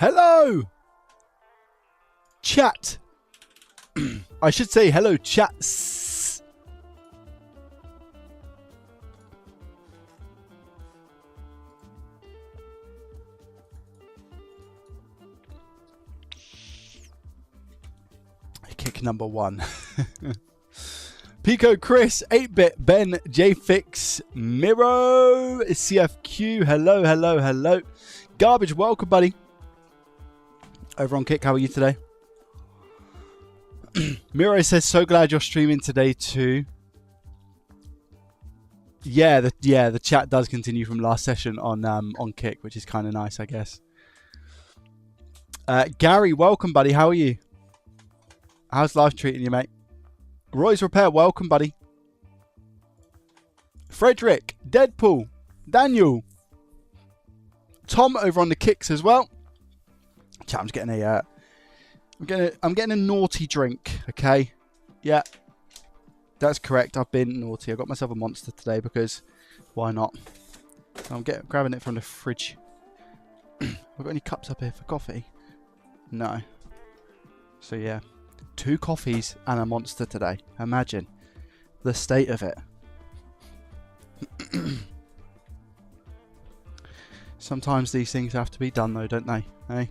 Hello! Chat. I should say hello, chats. Kick number 1. Pico, Chris, 8-Bit, Ben, JFix, Miro, CFQ, hello, hello, hello. Garbage, welcome, buddy. Over on Kick, how are you today? Miro says, so glad you're streaming today too. Yeah, the chat does continue from last session on Kick, which is kind of nice, I guess. Gary, welcome, buddy. How are you? How's life treating you, mate? Roy's Repair, welcome, buddy. Frederick, Deadpool, Daniel, Tom over on the Kicks as well. Chat, I'm just getting a I'm getting a naughty drink, okay? Yeah. That's correct. I've been naughty. I got myself a Monster today because why not? I'm grabbing it from the fridge. Have I got any cups up here for coffee? No. So yeah. 2 coffees and a Monster today. Imagine the state of it. Sometimes these things have to be done though, don't they? Hey?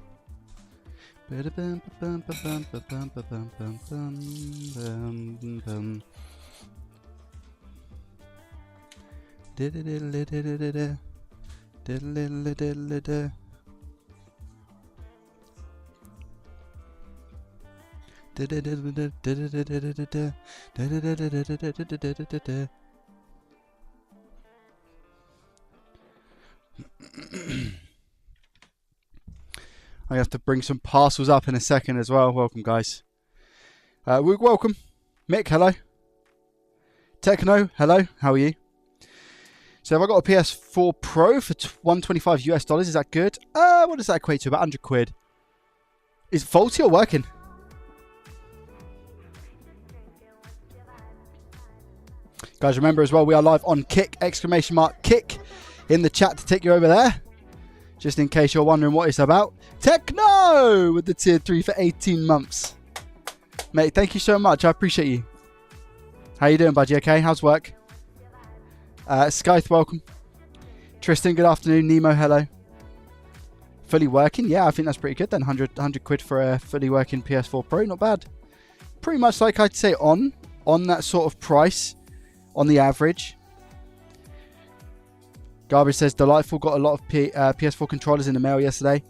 I have to bring some parcels up in a second as well. Welcome, guys. Welcome. Mick, hello. Techno, hello. How are you? So have I got a PS4 Pro for $125 US? Is that good? What does that equate to? About 100 quid. Is it faulty or working? Guys, remember as well, we are live on Kick, !Kick in the chat to take you over there. Just in case you're wondering what it's about. Techno with the tier 3 for 18 months. Mate, thank you so much. I appreciate you. How you doing, buddy? Okay, how's work? Skyth, welcome. Tristan, good afternoon. Nemo, hello. Fully working? Yeah, I think that's pretty good then. 100 quid for a fully working PS4 Pro. Not bad. Pretty much like I'd say on that sort of price on the average. Garbage says, delightful. Got a lot of PS4 controllers in the mail yesterday.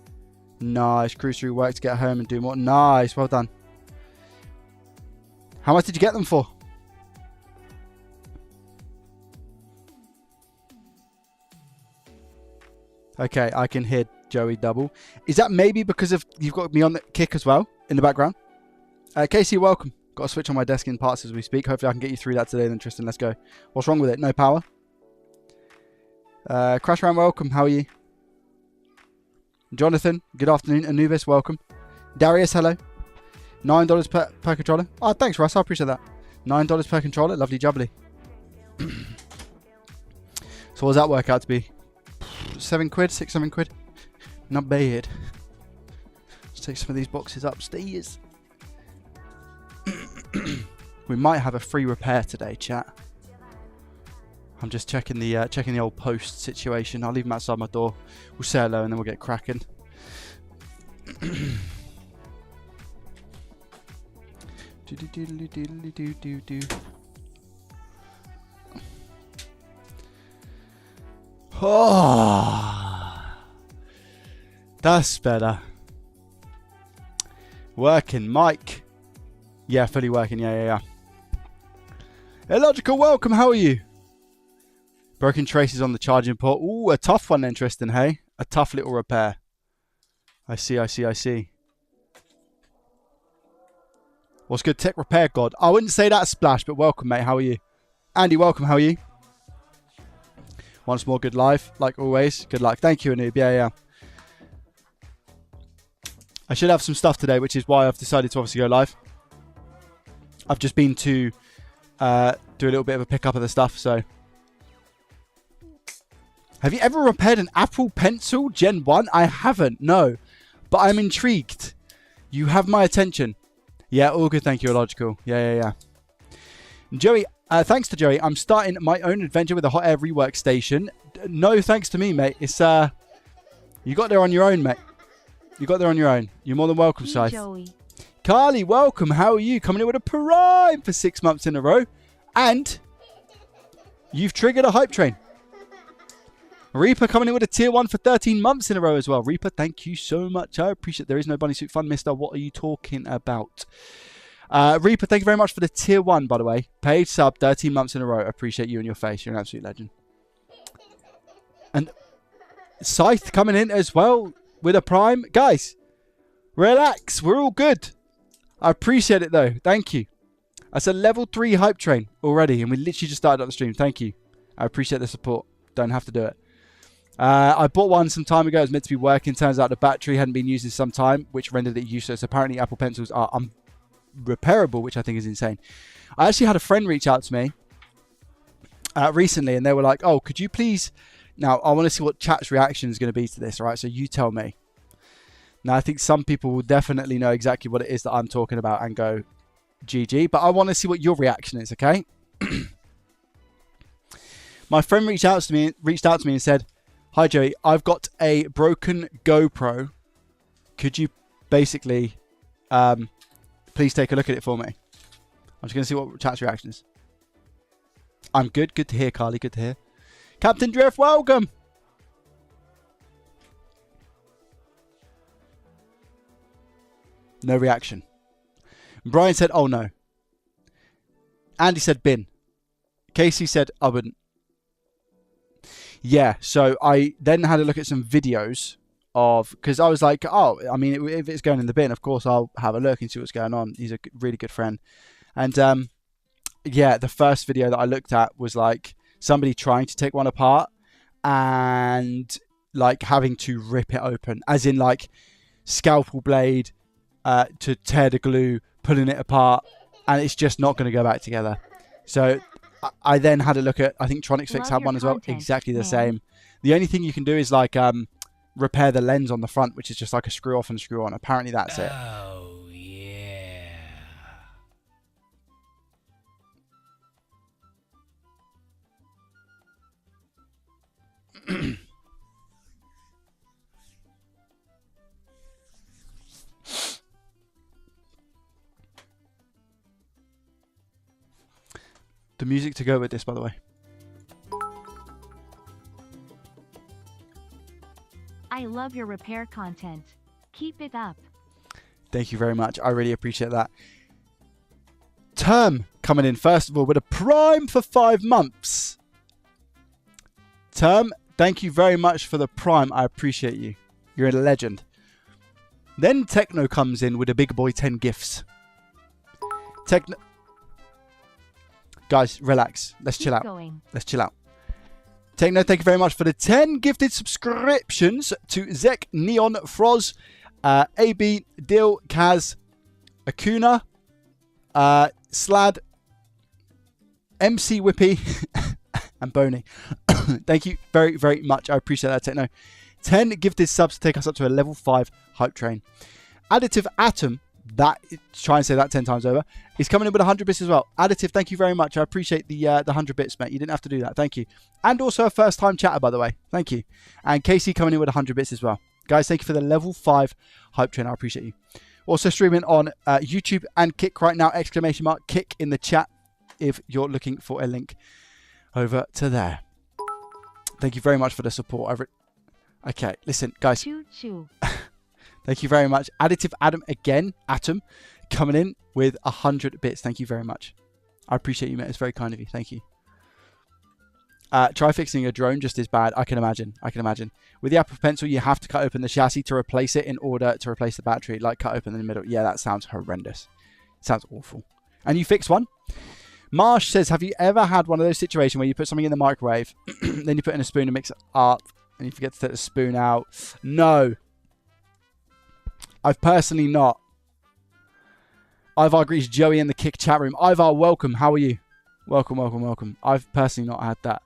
Nice. Cruise through work to get home and do more. Nice. Well done. How much did you get them for? Okay, I can hear Joey double. Is that maybe because of you've got me on the Kick as well in the background? Casey, welcome. Got a switch on my desk in parts as we speak. Hopefully I can get you through that today then, Tristan. Let's go. What's wrong with it? No power? Crash Round, welcome. How are you? Jonathan, good afternoon. Anubis, welcome. Darius, hello. $9 per controller. Oh, thanks, Russ. I appreciate that. $9 per controller. Lovely jubbly. So what does that work out to be? 7 quid? 6, 7 quid? Not bad. Let's take some of these boxes upstairs. We might have a free repair today, chat. I'm just checking the old post situation. I'll leave them outside my door. We'll say hello and then we'll get cracking. Oh, that's better. Working, Mike. Yeah, fully working. Yeah. Illogical, welcome. How are you? Broken traces on the charging port. Ooh, a tough one then, Tristan, hey? A tough little repair. I see. What's good, Tech Repair God? I wouldn't say that, Splash, but welcome, mate. How are you? Andy, welcome. How are you? Once more, good life. Like always, good luck. Thank you, Anub. Yeah. I should have some stuff today, which is why I've decided to obviously go live. I've just been to do a little bit of a pickup of the stuff, so... Have you ever repaired an Apple Pencil Gen 1? I haven't, no. but I'm intrigued. You have my attention. Yeah, all good. Thank you, Illogical. Yeah. Joey, thanks to Joey, I'm starting my own adventure with a hot air rework station. No thanks to me, mate. It's you got there on your own, mate. You got there on your own. You're more than welcome, Scythe. Carly, welcome. How are you? Coming in with a prime for 6 months in a row. And you've triggered a hype train. Reaper coming in with a tier 1 for 13 months in a row as well. Reaper, thank you so much. I appreciate it. There is no bunny suit fun, mister. What are you talking about? Reaper, thank you very much for the tier 1, by the way. Paid sub, 13 months in a row. Appreciate you and your face. You're an absolute legend. And Scythe coming in as well with a prime. Guys, relax. We're all good. I appreciate it, though. Thank you. That's a level 3 hype train already, and we literally just started up the stream. Thank you. I appreciate the support. Don't have to do it. I bought one some time ago. It was meant to be working. Turns out the battery hadn't been used in some time, which rendered it useless. Apparently, Apple Pencils are repairable, which I think is insane. I actually had a friend reach out to me recently, and they were like, oh, could you please... Now, I want to see what chat's reaction is going to be to this, all right? So you tell me. Now, I think some people will definitely know exactly what it is that I'm talking about and go, GG. But I want to see what your reaction is, okay? My friend reached out to me and said, hi, Joey, I've got a broken GoPro. Could you basically please take a look at it for me? I'm just going to see what chat's reaction is. I'm good. Good to hear, Carly. Good to hear. Captain Drift, welcome. No reaction. Brian said, oh, no. Andy said, bin. Casey said, I wouldn't. Yeah, so I then had a look at some videos of... Because I was like, oh, I mean, if it's going in the bin, of course, I'll have a look and see what's going on. He's a really good friend. And, yeah, the first video that I looked at was, like, somebody trying to take one apart and, like, having to rip it open. As in, like, scalpel blade to tear the glue, pulling it apart, and it's just not going to go back together. So... I then had a look at, I think Tronics Fix had one as well, exactly the same. The only thing you can do is like repair the lens on the front, which is just like a screw off and screw on. Apparently that's it. Oh, yeah. The music to go with this, by the way. I love your repair content. Keep it up. Thank you very much. I really appreciate that. Term coming in, first of all, with a prime for 5 months. Term, thank you very much for the prime. I appreciate you. You're a legend. Then Techno comes in with a big boy 10 gifts. Techno... Guys, relax. Let's chill out. Let's chill out. Techno, thank you very much for the 10 gifted subscriptions to Zek, Neon, Froz, AB, Dil, Kaz, Akuna, Slad, MC Whippy, and Boney. Thank you very, very much. I appreciate that, Techno. 10 gifted subs to take us up to a level 5 hype train. Additive Atom, try and say that 10 times over. He's coming in with 100 bits as well. Additive, thank you very much. I appreciate the 100 bits, mate. You didn't have to do that. Thank you. And also a first-time chatter, by the way. Thank you. And Casey coming in with 100 bits as well. Guys, thank you for the level 5 hype train. I appreciate you. Also streaming on YouTube and Kick right now. Exclamation mark Kick in the chat if you're looking for a link over to there. Thank you very much for the support. Okay, listen, guys. Choo choo. Thank you very much. Additive Adam again. Atom coming in with 100 bits. Thank you very much. I appreciate you, mate. It's very kind of you. Thank you. Try fixing a drone just as bad. I can imagine. I can imagine. With the Apple Pencil, you have to cut open the chassis to replace it in order to replace the battery. Like cut open in the middle. Yeah, that sounds horrendous. Sounds awful. And you fix one? Marsh says, have you ever had one of those situations where you put something in the microwave, then you put in a spoon and mix it up, and you forget to take the spoon out? No. I've personally not. Ivar greets Joey in the Kick chat room. Ivar, welcome. How are you? Welcome, welcome, welcome. I've personally not had that.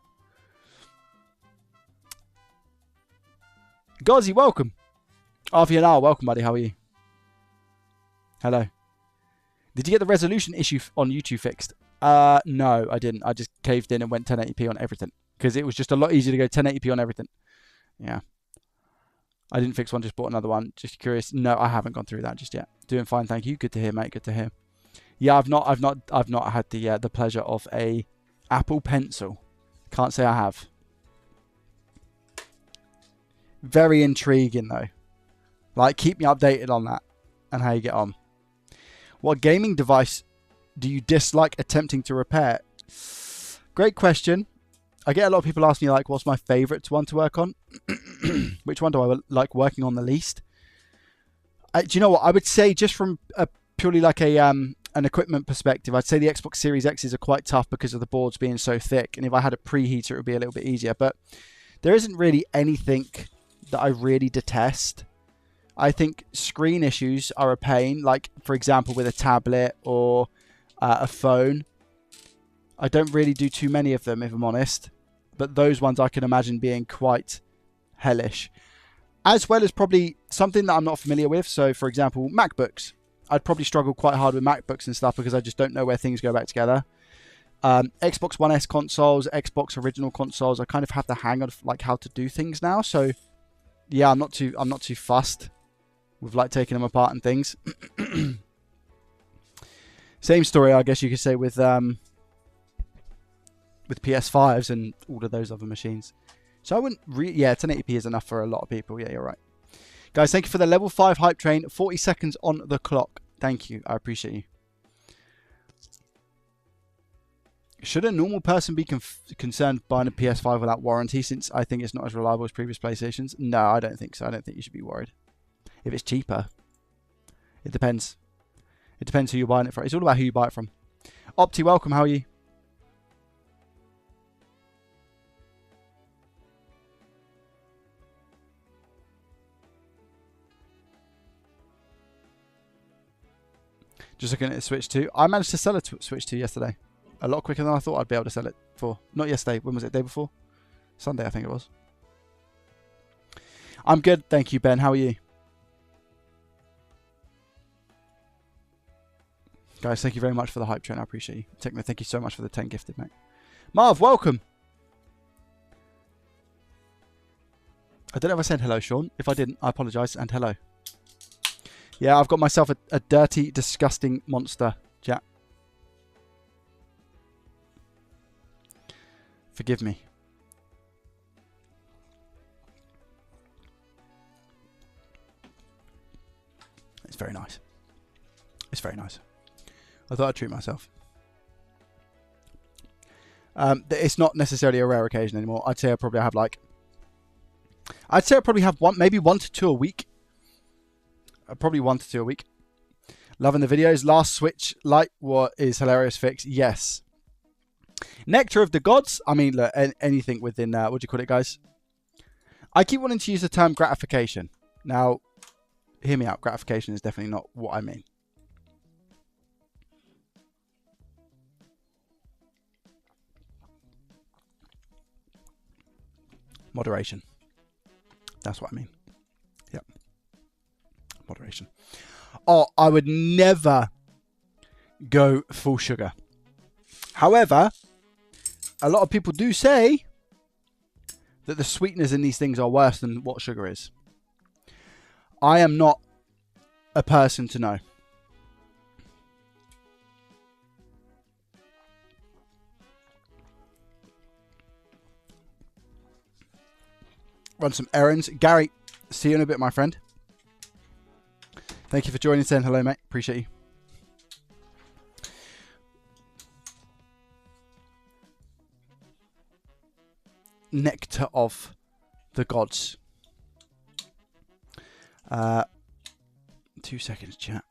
Ghazi, welcome. RVNR, welcome, buddy. How are you? Hello. Did you get the resolution issue on YouTube fixed? No, I didn't. I just caved in and went 1080p on everything because it was just a lot easier to go 1080p on everything. Yeah. I didn't fix one, just bought another one. Just curious. No, I haven't gone through that just yet. Doing fine, thank you. Good to hear, mate. Good to hear. Yeah, I've not had the pleasure of a Apple Pencil. Can't say I have. Very intriguing though. Like, keep me updated on that and how you get on. What gaming device do you dislike attempting to repair? Great question. I get a lot of people ask me, like, what's my favourite one to work on? Which one do I like working on the least? Do you know what? I would say just from a purely like an equipment perspective, I'd say the Xbox Series X's are quite tough because of the boards being so thick. And if I had a preheater, it would be a little bit easier. But there isn't really anything that I really detest. I think screen issues are a pain, like, for example, with a tablet or a phone. I don't really do too many of them, if I'm honest. But those ones I can imagine being quite hellish. As well as probably something that I'm not familiar with. So, for example, MacBooks. I'd probably struggle quite hard with MacBooks and stuff because I just don't know where things go back together. Xbox One S consoles, Xbox original consoles, I kind of have the hang of like how to do things now. So, yeah, I'm not too fussed with like taking them apart and things. Same story, I guess you could say, with PS5s and all of those other machines. So I wouldn't yeah, 1080p is enough for a lot of people. Yeah, you're right. Guys, thank you for the level 5 hype train. 40 seconds on the clock. Thank you. I appreciate you. Should a normal person be concerned buying a PS5 without warranty, since I think it's not as reliable as previous PlayStations? No, I don't think so. I don't think you should be worried. If it's cheaper. It depends. It depends who you're buying it from. It's all about who you buy it from. Opti, welcome. How are you? Just looking at the Switch 2. I managed to sell a Switch 2 yesterday. A lot quicker than I thought I'd be able to sell it for. Not yesterday. When was it? Day before? Sunday, I think it was. I'm good. Thank you, Ben. How are you? Guys, thank you very much for the hype train. I appreciate you. Techno, thank you so much for the 10 gifted, mate. Marv, welcome. I don't know if I said hello, Sean. If I didn't, I apologise, and hello. Yeah, I've got myself a dirty, disgusting monster, Jack. Forgive me. It's very nice. It's very nice. I thought I'd treat myself. It's not necessarily a rare occasion anymore. I'd say I probably have like... I'd say I probably have maybe 1 to 2 a week. Probably 1 to 2 a week. Loving the videos. Last Switch Lite, what is hilarious fix? Yes. Nectar of the Gods. I mean, look, anything within, what do you call it, guys? I keep wanting to use the term gratification. Now, hear me out. Gratification is definitely not what I mean. Moderation. That's what I mean. Yep. Moderation. Oh, I would never go full sugar. However, a lot of people do say that the sweeteners in these things are worse than what sugar is. I am not a person to know. Run some errands. Gary, see you in a bit, my friend. Thank you for joining, saying hello, mate. Appreciate you. Nectar of the Gods. 2 seconds, chat.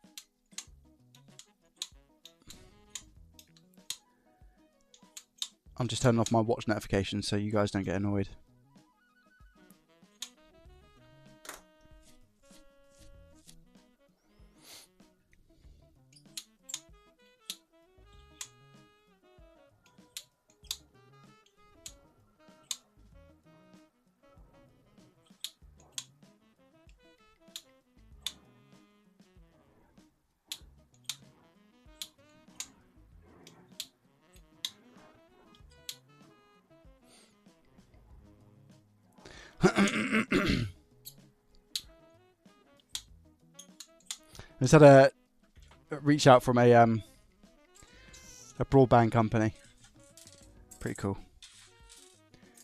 I'm just turning off my watch notifications so you guys don't get annoyed. Just had a reach out from a broadband company. Pretty cool.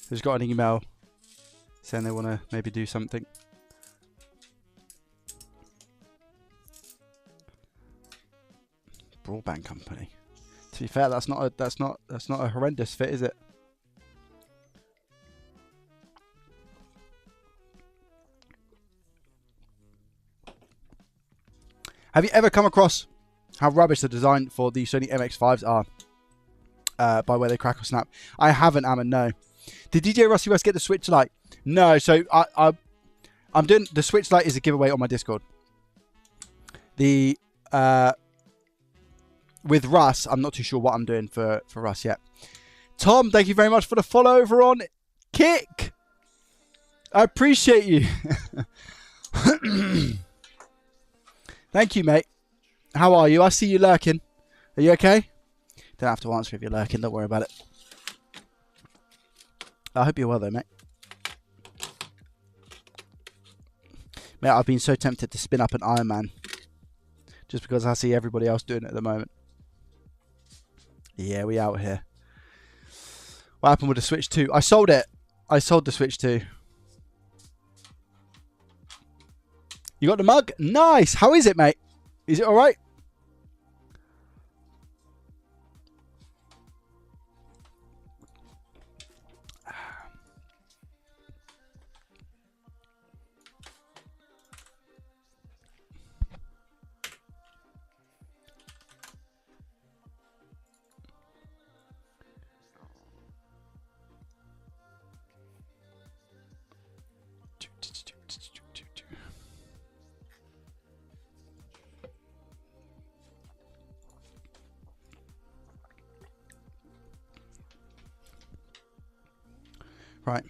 Just got an email saying they want to maybe do something. Broadband company. To be fair, that's not a horrendous fit, is it? Have you ever come across how rubbish the design for the Sony MX5s are? By where they crack or snap. I haven't, Ammon, no. Did DJ Rusty West get the Switch Lite? No, so I'm doing the Switch Lite is a giveaway on my Discord. The with Russ, I'm not too sure what I'm doing for Russ yet. Tom, thank you very much for the follow over on Kick. I appreciate you. Thank you, mate. How are you? I see you lurking. Are you okay? Don't have to answer if you're lurking. Don't worry about it. I hope you're well, though, mate. Mate, I've been so tempted to spin up an Iron Man. Just because I see everybody else doing it at the moment. Yeah, we out here. What happened with the Switch 2? I sold it. I sold the Switch 2. You got the mug? Nice. How is it, mate? Is it all right? Right.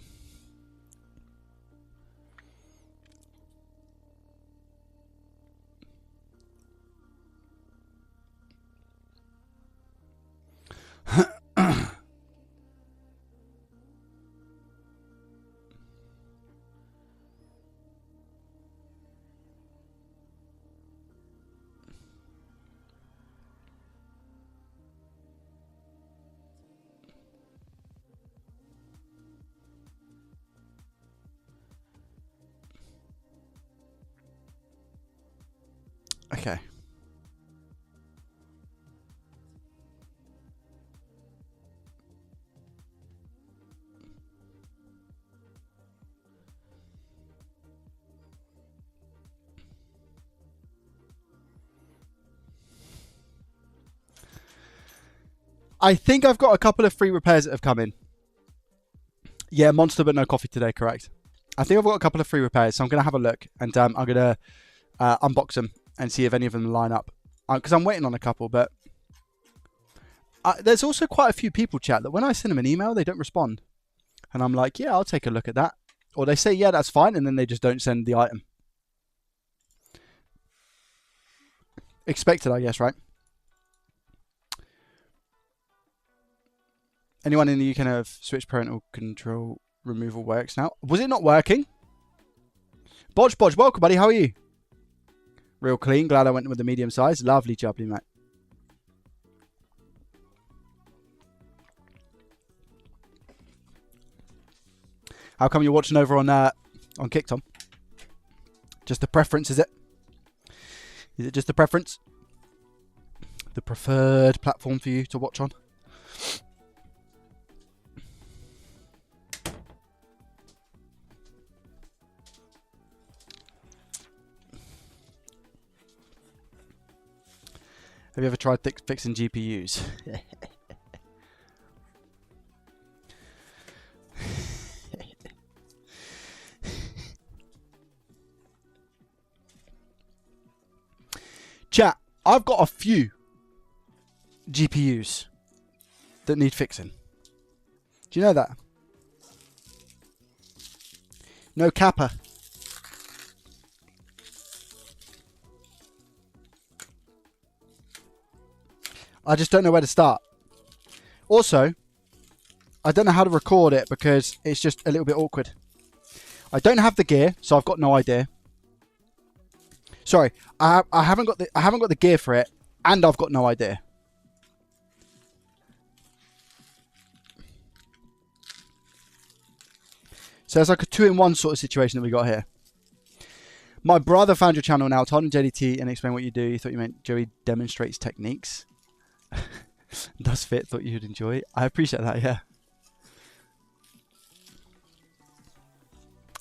Okay. I think I've got a couple of free repairs that have come in. Yeah, monster but no coffee today, correct. I think I've got a couple of free repairs, so I'm going to have a look and I'm going to unbox them and see if any of them line up. Because I'm waiting on a couple, but there's also quite a few people, chat, that when I send them an email, they don't respond. And I'm like, yeah, I'll take a look at that. Or they say, yeah, that's fine, and then they just don't send the item. Expected, I guess, right? Anyone in the UK have Switch parental control removal works now? Was it not working? Bodge, welcome, buddy. How are you? Real clean. Glad I went with the medium size. Lovely jubbly, mate. How come you're watching over on Kick, Tom? Just a preference, is it? Is it just a preference? The preferred platform for you to watch on? Have you ever tried fixing GPUs? Chat, I've got a few GPUs that need fixing. Do you know that? No kappa. I just don't know where to start. Also, I don't know how to record it because it's just a little bit awkward. I don't have the gear, so I've got no idea. Sorry, I haven't got the gear for it, and I've got no idea. So it's like a 2-in-1 sort of situation that we got here. My brother found your channel now. Told him JDT and explain what you do. You thought you meant Joey demonstrates techniques. Does fit. Thought you'd enjoy it. I appreciate that. Yeah.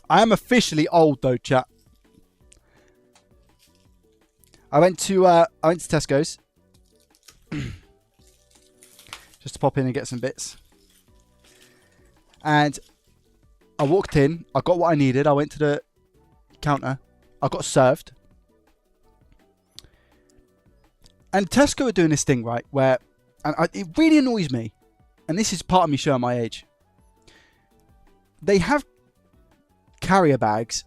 I am officially old though, chat. I went to Tesco's just to pop in and get some bits, and I walked in. I got what I needed. I went to the counter. I got served, and Tesco are doing this thing right where, it really annoys me, and this is part of me showing my age. They have carrier bags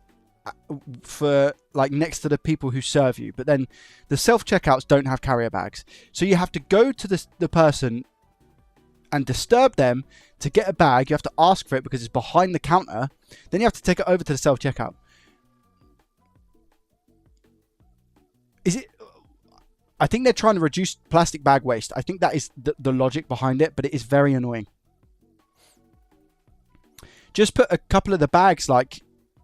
for like next to the people who serve you, but then the self-checkouts don't have carrier bags, so you have to go to the person and disturb them to get a bag. You have to ask for it because it's behind the counter, then you have to take it over to the self-checkout. I think they're trying to reduce plastic bag waste. I think that is the logic behind it, but it is very annoying. Just put a couple of the bags like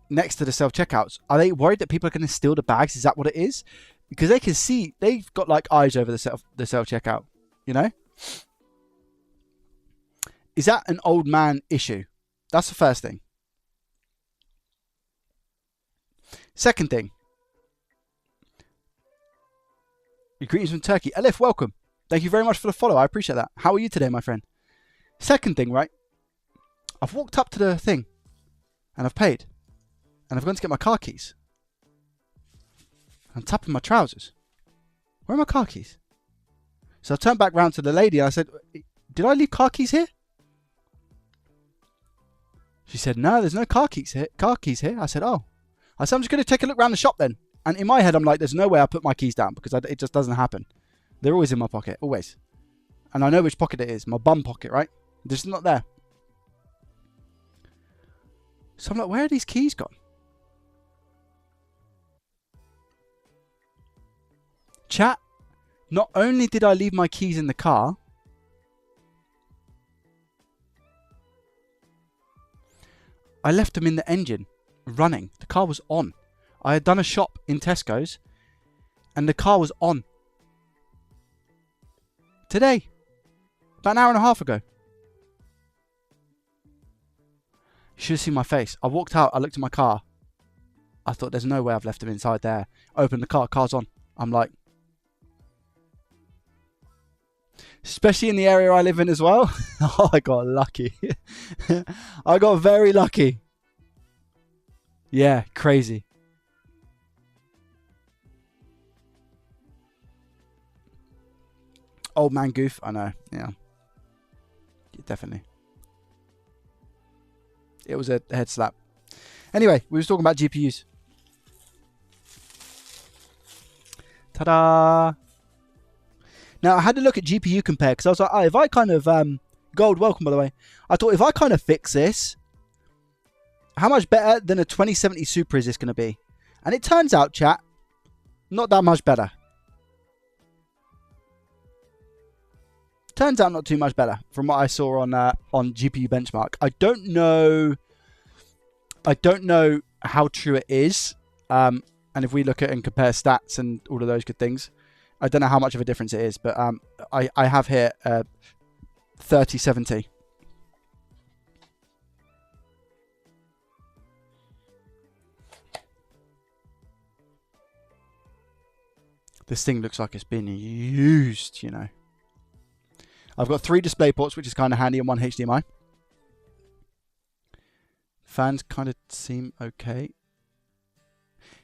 next to the self-checkouts. Are they worried that people are going to steal the bags? Is that what it is? Because they can see, they've got like eyes over the self-checkout, you know? Is that an old man issue? That's the first thing. Second thing. Your greetings from Turkey. Elif, welcome. Thank you very much for the follow. I appreciate that. How are you today, my friend? Second thing, right? I've walked up to the thing and I've paid. And I've gone to get my car keys. I'm tapping my trousers. Where are my car keys? So I turned back round to the lady and I said, did I leave car keys here? She said, no, there's no car keys here. I said, oh. I said, I'm just going to take a look around the shop then. And in my head, I'm like, there's no way I put my keys down because it just doesn't happen. They're always in my pocket, always. And I know which pocket it is. My bum pocket, right? They're just not there. So I'm like, where are these keys gone? Chat, not only did I leave my keys in the car, I left them in the engine, running. The car was on. I had done a shop in Tesco's, and the car was on. Today. About an hour and a half ago. You should have seen my face. I walked out, I looked at my car. I thought, there's no way I've left them inside there. Opened the car, car's on. I'm like... Especially in the area I live in as well. Oh, I got lucky. I got very lucky. Yeah, crazy. Old man goof. I know. Yeah. Definitely. It was a head slap. Anyway, we was talking about GPUs. Ta-da! Now, I had to look at GPU compare because I was like, oh, if I kind of... Gold, welcome, by the way. I thought, if I kind of fix this, how much better than a 2070 Super is this going to be? And it turns out, chat, not that much better. Turns out not too much better from what I saw on GPU benchmark. I don't know how true it is. And if we look at and compare stats and all of those good things, I don't know how much of a difference it is. But I have here 3070. This thing looks like it's been used, you know. I've got 3 display ports, which is kind of handy, and 1 HDMI. Fans kind of seem okay.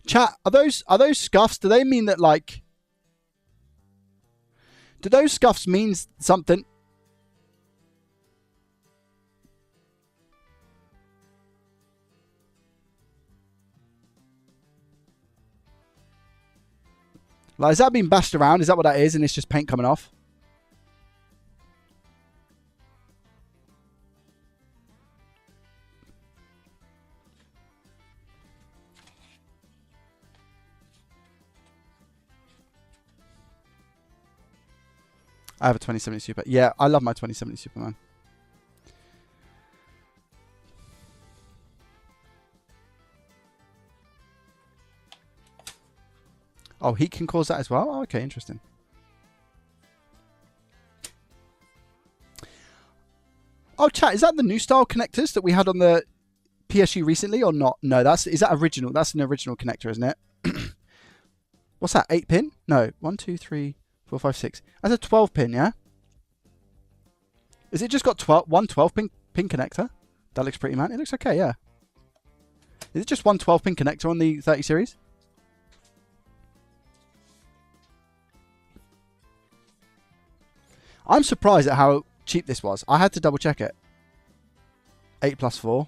Chat, are those scuffs? Do they mean that, like... Do those scuffs mean something? Like, is that being bashed around? Is that what that is? And it's just paint coming off? I have a 2070 Super. Yeah, I love my 2070 Superman. Oh, heat can cause that as well? Oh, okay, interesting. Oh, chat, is that the new style connectors that we had on the PSU recently or not? No, is that original? That's an original connector, isn't it? What's that, 8 pin? No, 1, 2, 3, 4, 5, 6. That's a 12 pin, yeah? Is it just got 1 12 pin connector? That looks pretty, man. It looks okay, yeah. Is it just 1 12 pin connector on the 30 series? I'm surprised at how cheap this was. I had to double check it. 8 plus 4.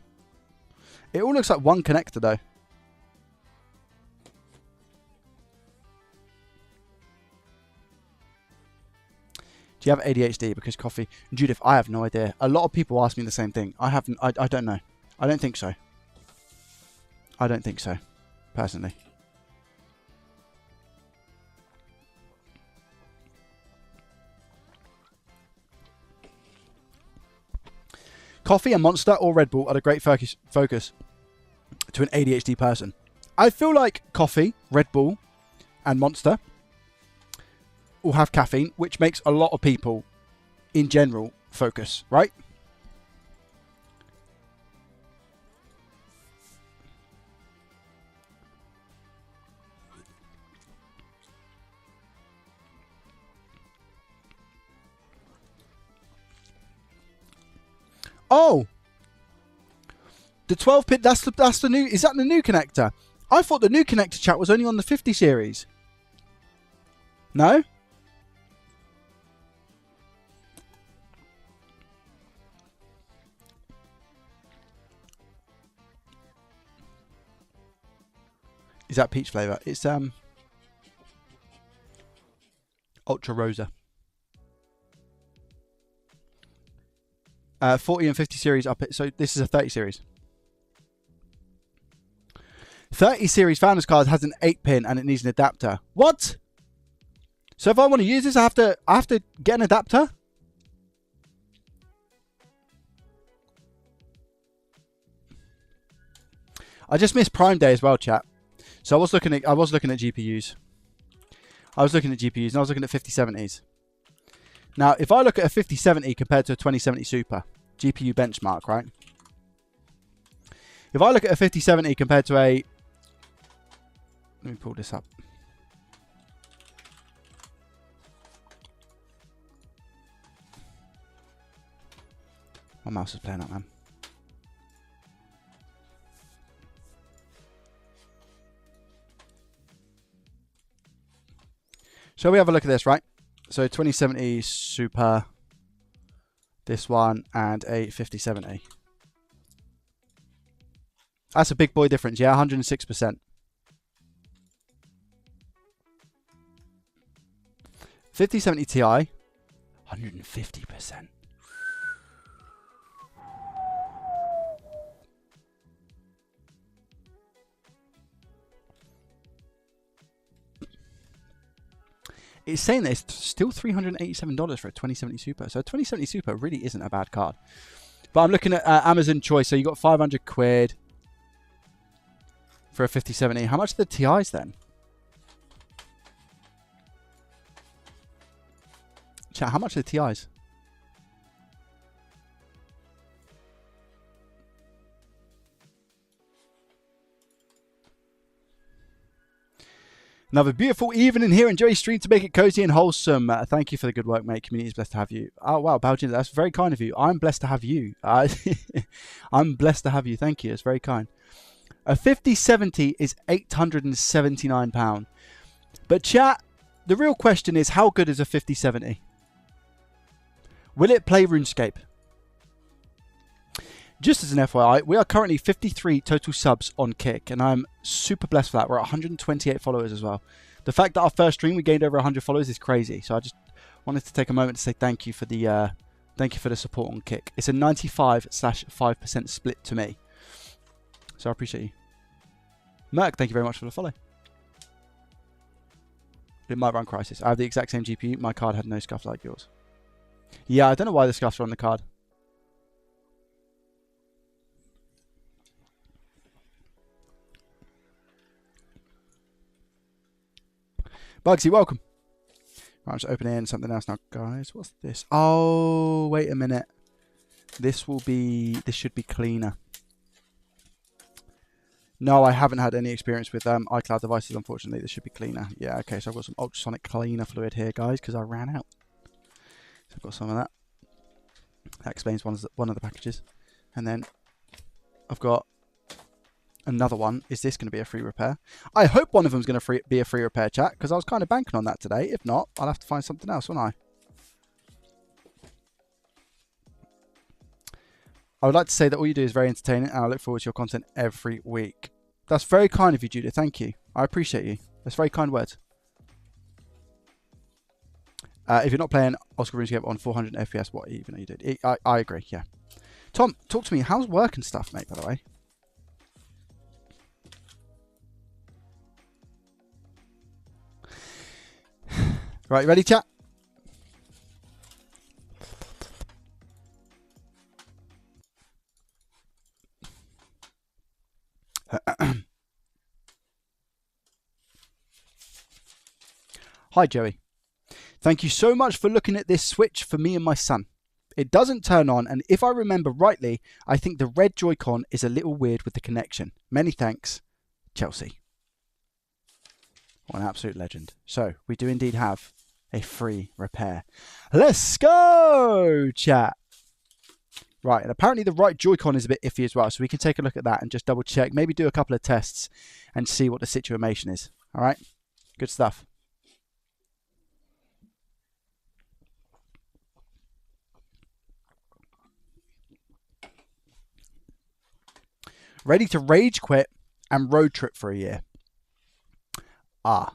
It all looks like one connector though. Do you have ADHD because coffee? Judith, I have no idea. A lot of people ask me the same thing. I haven't. I don't know. I don't think so. I don't think so, personally. Coffee and Monster or Red Bull are a great focus to an ADHD person. I feel like coffee, Red Bull, and Monster will have caffeine, which makes a lot of people, in general, focus, right? Oh, the 12 pin. That's the new. Is that the new connector? I thought the new connector, chat, was only on the 50 series. No. Is that peach flavor? It's Ultra Rosa. 40 and 50 series up it. So this is a 30 series. 30 series Founders card has an 8 pin and it needs an adapter. What? So if I want to use this, I have to get an adapter? I just missed Prime Day as well, chat. So I was looking at GPUs. I was looking at GPUs and I was looking at 5070s. Now, if I look at a 5070 compared to a 2070 Super, GPU benchmark, right? If I look at a 5070 compared to a... Let me pull this up. My mouse is playing up, man. Shall we have a look at this, right? So 2070 Super, this one, and a 5070. That's a big boy difference, yeah, 106%. 5070 Ti, 150%. It's saying that it's still $387 for a 2070 Super. So a 2070 Super really isn't a bad card. But I'm looking at Amazon Choice. So you got 500 quid for a 5070. How much are the TIs then? Chat, how much are the TIs? Another beautiful evening here in Joey's stream to make it cozy and wholesome. Thank you for the good work, mate. Community is blessed to have you. Oh, wow, Belgian, that's very kind of you. I'm blessed to have you. I'm blessed to have you. Thank you. It's very kind. A 5070 is £879. But chat, the real question is, how good is a 5070? Will it play RuneScape? Just as an FYI, we are currently 53 total subs on Kick, and I'm super blessed for that. We're at 128 followers as well. The fact that our first stream we gained over 100 followers is crazy. So I just wanted to take a moment to say thank you for the support on Kick. It's a 95/5% split to me, so I appreciate you. Merc, thank you very much for the follow. It might run Crisis. I have the exact same GPU. My card had no scuff like yours. Yeah, I don't know why the scuffs are on the card. Bugsy, welcome. Right, I'm just opening something else now, guys. What's this? Oh, wait a minute. This should be cleaner. No, I haven't had any experience with iCloud devices, unfortunately. This should be cleaner. Yeah, okay, so I've got some ultrasonic cleaner fluid here, guys, because I ran out. So I've got some of that. That explains one of the packages. And then I've got another one. Is this going to be a free repair? I hope one of them is going to be a free repair, chat, because I was kind of banking on that today. If not, I'll have to find something else, won't I? I would like to say that all you do is very entertaining, and I look forward to your content every week. That's very kind of you, Judith. Thank you. I appreciate you. That's very kind words. If you're not playing Oscar RuneScape on 400 FPS, what even are you doing? I agree, yeah. Tom, talk to me. How's work and stuff, mate, by the way? Right, ready, chat? Hi, Joey. Thank you so much for looking at this Switch for me and my son. It doesn't turn on, and if I remember rightly, I think the red Joy-Con is a little weird with the connection. Many thanks, Chelsea. What an absolute legend. So, we do indeed have a free repair. Let's go, chat. Right, and apparently the right Joy-Con is a bit iffy as well, so we can take a look at that and just double check, maybe do a couple of tests and see what the situation is. All right, good stuff. Ready to rage quit and road trip for a year. Ah,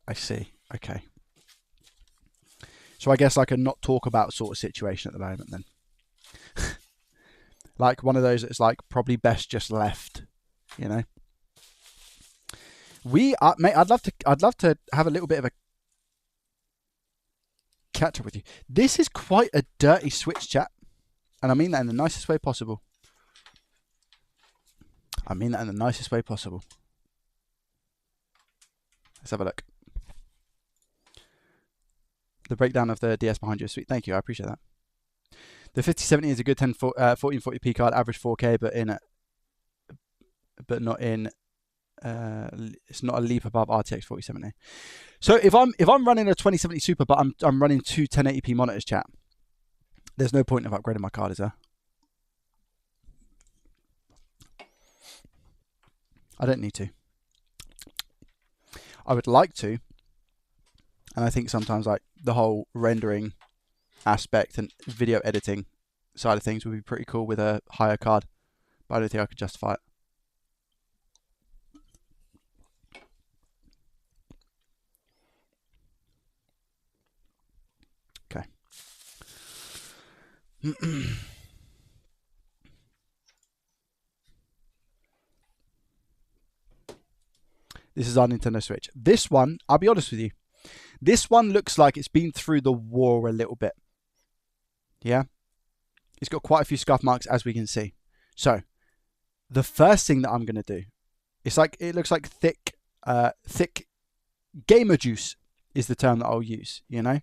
I see. Okay. So I guess I can not talk about sort of situation at the moment then. Like one of those that's like probably best just left, you know. Mate, I'd love to have a little bit of a catch up with you. This is quite a dirty Switch, chat, and I mean that in the nicest way possible. I mean that in the nicest way possible. Let's have a look. The breakdown of the DS behind you is sweet. Thank you, I appreciate that. The 5070 is a good 1440p card, average 4K, but not in. It's not a leap above RTX 4070. So if I'm running a 2070 Super, but I'm running two 1080p monitors, chat, there's no point of upgrading my card, is there? I don't need to. I would like to, and I think sometimes like the whole rendering aspect and video editing side of things would be pretty cool with a higher card, but I don't think I could justify it. Okay. This is our Nintendo Switch. This one, I'll be honest with you, this one looks like it's been through the war a little bit. Yeah? It's got quite a few scuff marks, as we can see. So, the first thing that I'm going to do, it looks like thick gamer juice is the term that I'll use, you know?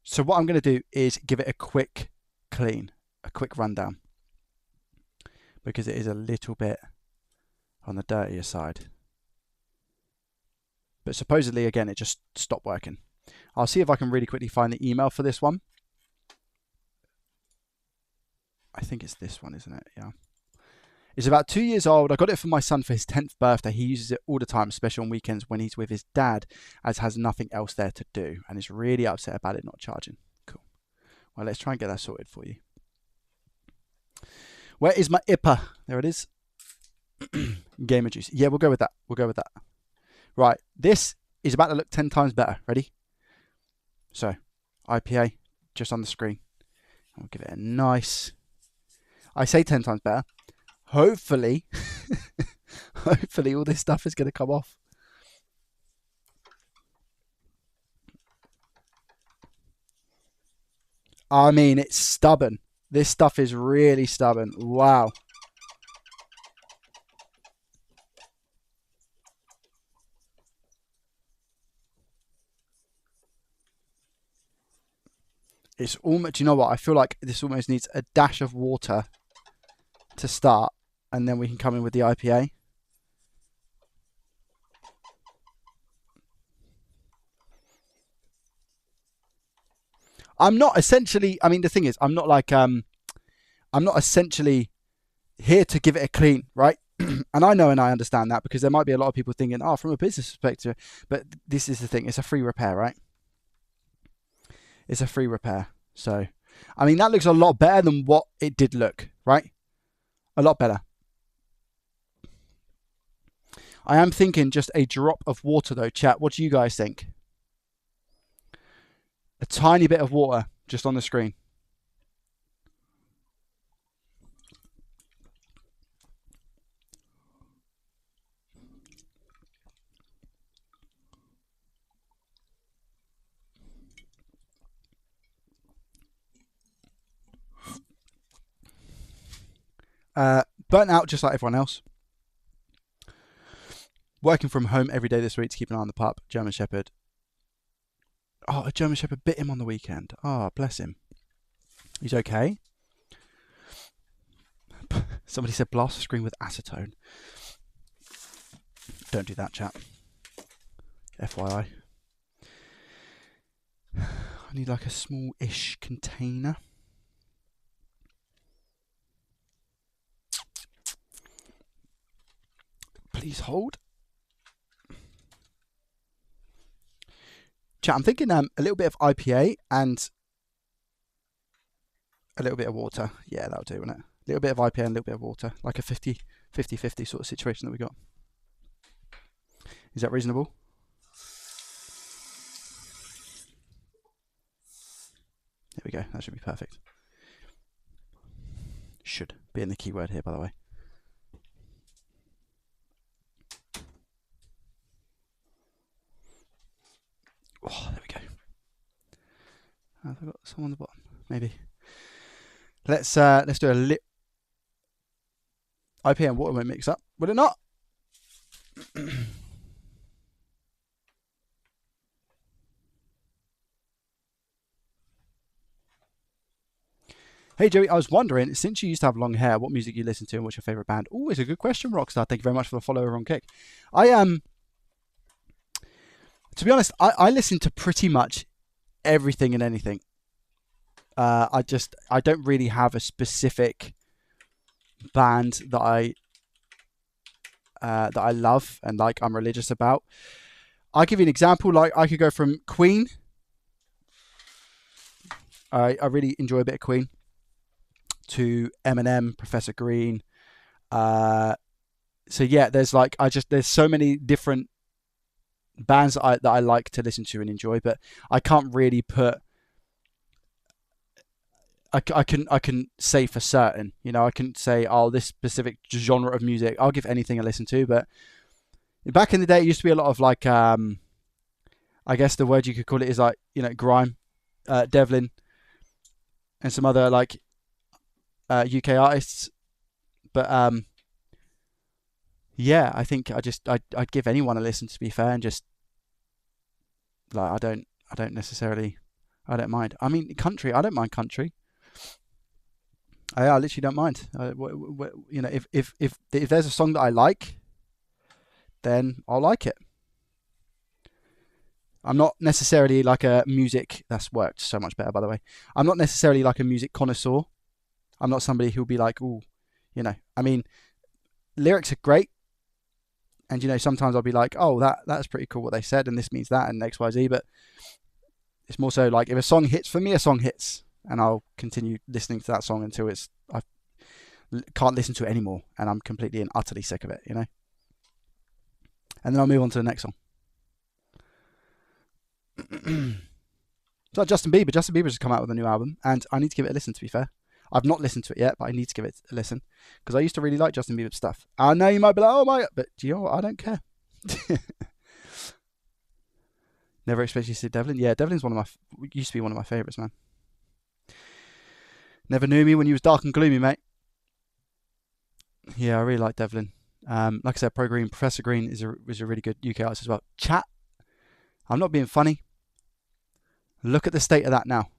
So what I'm going to do is give it a quick clean, a quick rundown, because it is a little bit on the dirtier side. But supposedly, again, it just stopped working. I'll see if I can really quickly find the email for this one. I think it's this one, isn't it? Yeah. It's about 2 years old. I got it for my son for his 10th birthday. He uses it all the time, especially on weekends when he's with his dad, as has nothing else there to do. And is really upset about it not charging. Cool. Well, let's try and get that sorted for you. Where is my IPA? There it is. Gamer juice. Yeah, we'll go with that. We'll go with that. Right. This is about to look 10 times better. Ready? So, IPA just on the screen. I'll give it a nice... I say 10 times better. Hopefully, hopefully all this stuff is going to come off. I mean, it's stubborn. This stuff is really stubborn. Wow. It's almost, do you know what? I feel like this almost needs a dash of water to start, and then we can come in with the IPA. I'm not essentially, I mean, the thing is, I'm not like, I'm not essentially here to give it a clean, right? And I know and I understand that, because there might be a lot of people thinking, oh, from a business perspective, but this is the thing, it's a free repair, right? It's a free repair. So, I mean, that looks a lot better than what it did look, right? A lot better. I am thinking just a drop of water though, chat. What do you guys think? A tiny bit of water just on the screen. Burnt out just like everyone else. Working from home every day this week to keep an eye on the pup. German Shepherd. Oh, a German Shepherd bit him on the weekend. Oh, bless him. He's okay. Somebody said blast the screen with acetone. Don't do that, chat. FYI. I need like a small-ish container. Please hold. Chat, I'm thinking a little bit of IPA and a little bit of water. Yeah, that'll do, won't it? A little bit of IPA and a little bit of water. Like a 50-50 sort of situation that we got. Is that reasonable? There we go. That should be perfect. Should be in the keyword here, by the way. Oh, there we go. Have I got some on the bottom? Maybe. Let's do a lip IPA and water won't mix up. Will it not? Hey Joey, I was wondering, since you used to have long hair, what music you listen to and what's your favourite band? Oh, it's a good question, Rockstar. Thank you very much for the follow over on Kick. To be honest, I listen to pretty much everything and anything. I don't really have a specific band that I love and like I'm religious about. I'll give you an example. Like I could go from Queen. I really enjoy a bit of Queen. To Eminem, Professor Green. So yeah, there's so many different bands that I like to listen to and enjoy, but I can't really put. I can say for certain, you know, I can say, oh, this specific genre of music, I'll give anything a listen to. But back in the day, it used to be a lot of like, I guess the word you could call it is like, you know, grime, Devlin, and some other like UK artists. But yeah, I think I'd give anyone a listen, to be fair, and just like I don't mind. I mean, country, I don't mind country. I literally don't mind. You know, if there's a song that I like, then I'll like it. I'm not necessarily like a music. That's worked so much better, by the way. I'm not necessarily like a music connoisseur. I'm not somebody who'll be like, oh, you know. I mean, lyrics are great, and you know, sometimes I'll be like, oh, that's pretty cool what they said, and this means that, and X, Y, Z. But it's more so like if a song hits for me, a song hits. And I'll continue listening to that song until I can't listen to it anymore, and I'm completely and utterly sick of it, you know. And then I'll move on to the next song. So Justin Bieber. Justin Bieber just come out with a new album, and I need to give it a listen. To be fair, I've not listened to it yet, but I need to give it a listen because I used to really like Justin Bieber's stuff. I know you might be like, oh my, but do you know what? I don't care. Never expect you to see Devlin. Yeah, Devlin's used to be one of my favourites, man. Never knew me when you was dark and gloomy, mate. Yeah, I really like Devlin. Like I said, Pro Green, Professor Green is a really good UK artist as well. Chat, I'm not being funny. Look at the state of that now.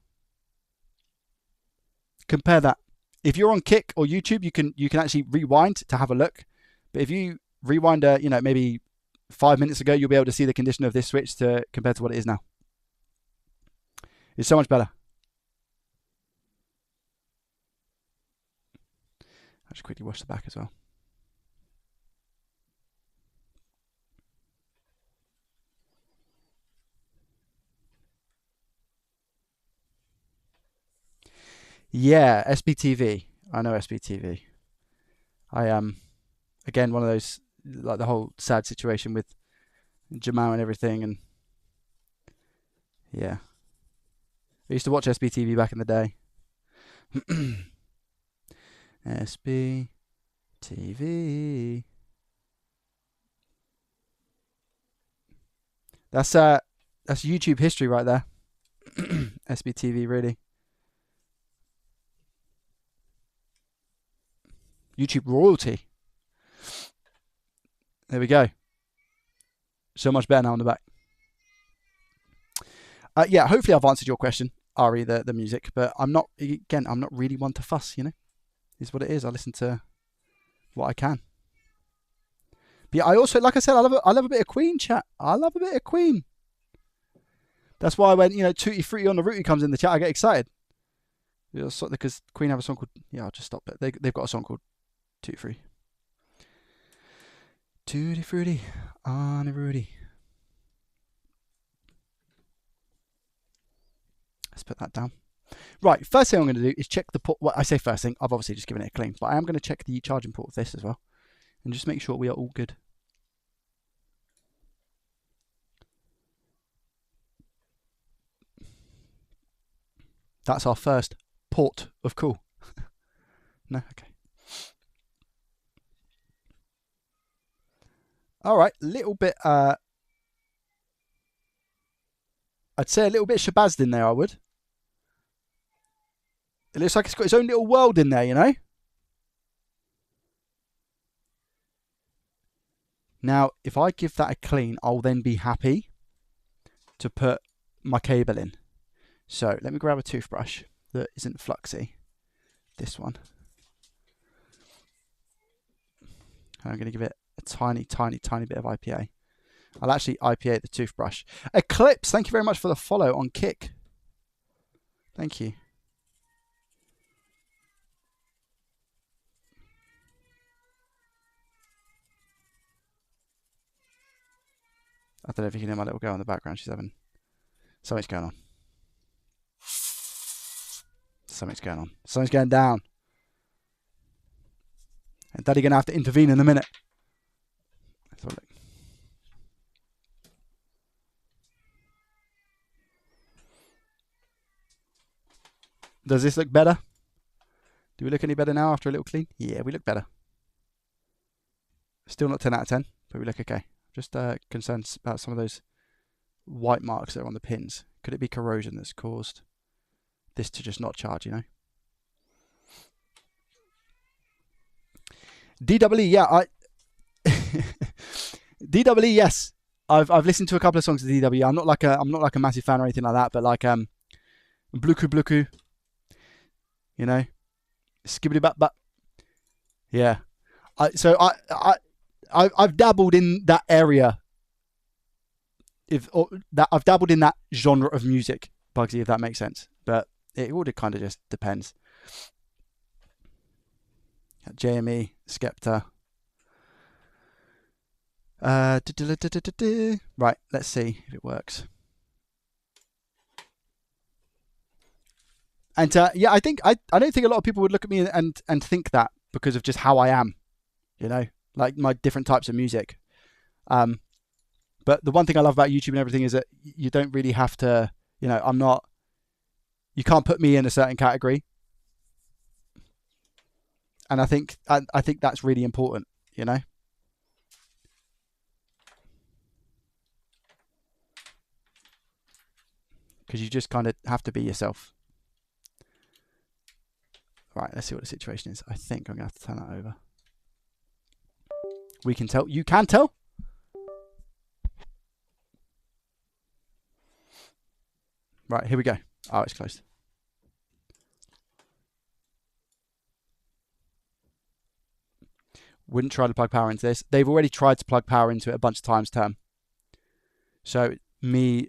Compare that. If you're on Kick or YouTube, you can actually rewind to have a look. But if you rewind, maybe 5 minutes ago, you'll be able to see the condition of this switch compared to what it is now. It's so much better. I'll just quickly wash the back as well. Yeah, SBTV. I know SBTV. I again, one of those, like the whole sad situation with Jamal and everything, and yeah, I used to watch SBTV back in the day. SBTV. That's YouTube history right there. SBTV, really. YouTube royalty. There we go. So much better now on the back. Yeah, hopefully I've answered your question, Ari, the music, but I'm not really one to fuss, you know. Is what it is. I listen to what I can. But yeah, I also, like I said, I love a bit of Queen, chat. I love a bit of Queen. That's why when, Tutti Frutti on the Rooty comes in the chat, I get excited. Because Queen have a song called, I'll just stop it. They've got a song called Tutti Frutti. Tutti Frutti on the Rooty. Let's put that down. Right, first thing I'm going to do is check the port. Well, I say first thing, I've obviously just given it a clean, but I am going to check the charging port of this as well and just make sure we are all good. That's our first port of call. No? Okay. All right, little bit, I'd say a little bit shabazzed in there, I would. It looks like it's got its own little world in there, you know? Now, if I give that a clean, I'll then be happy to put my cable in. So let me grab a toothbrush that isn't fluxy. This one. I'm going to give it a tiny, tiny, tiny bit of IPA. I'll actually IPA the toothbrush. Eclipse, thank you very much for the follow on Kick. Thank you. I don't know if you can hear my little girl in the background. She's having... Something's going on. Something's going on. Something's going down. And Daddy's going to have to intervene in a minute. Let's have a look. Does this look better? Do we look any better now after a little clean? Yeah, we look better. Still not 10 out of 10, but we look okay. Just concerned about some of those white marks that are on the pins. Could it be corrosion that's caused this to just not charge, you know? DWE, yeah, DWE, yes. I've listened to a couple of songs of DWE. I'm not like a massive fan or anything like that, but like Bluku Bluku, you know, Skibbity Bat. Yeah. I've dabbled in that area. I've dabbled in that genre of music, Bugsy, if that makes sense. But it all kind of just depends. JME, Skepta. Right, let's see if it works. And yeah, I don't think a lot of people would look at me and think that because of just how I am, you know, like my different types of music. But the one thing I love about YouTube and everything is that you don't really have to, you know, you can't put me in a certain category. And I think that's really important, you know. Because you just kind of have to be yourself. Right, let's see what the situation is. I think I'm going to have to turn that over. We can tell. You can tell? Right, here we go. Oh, it's closed. Wouldn't try to plug power into this. They've already tried to plug power into it a bunch of times, term. So me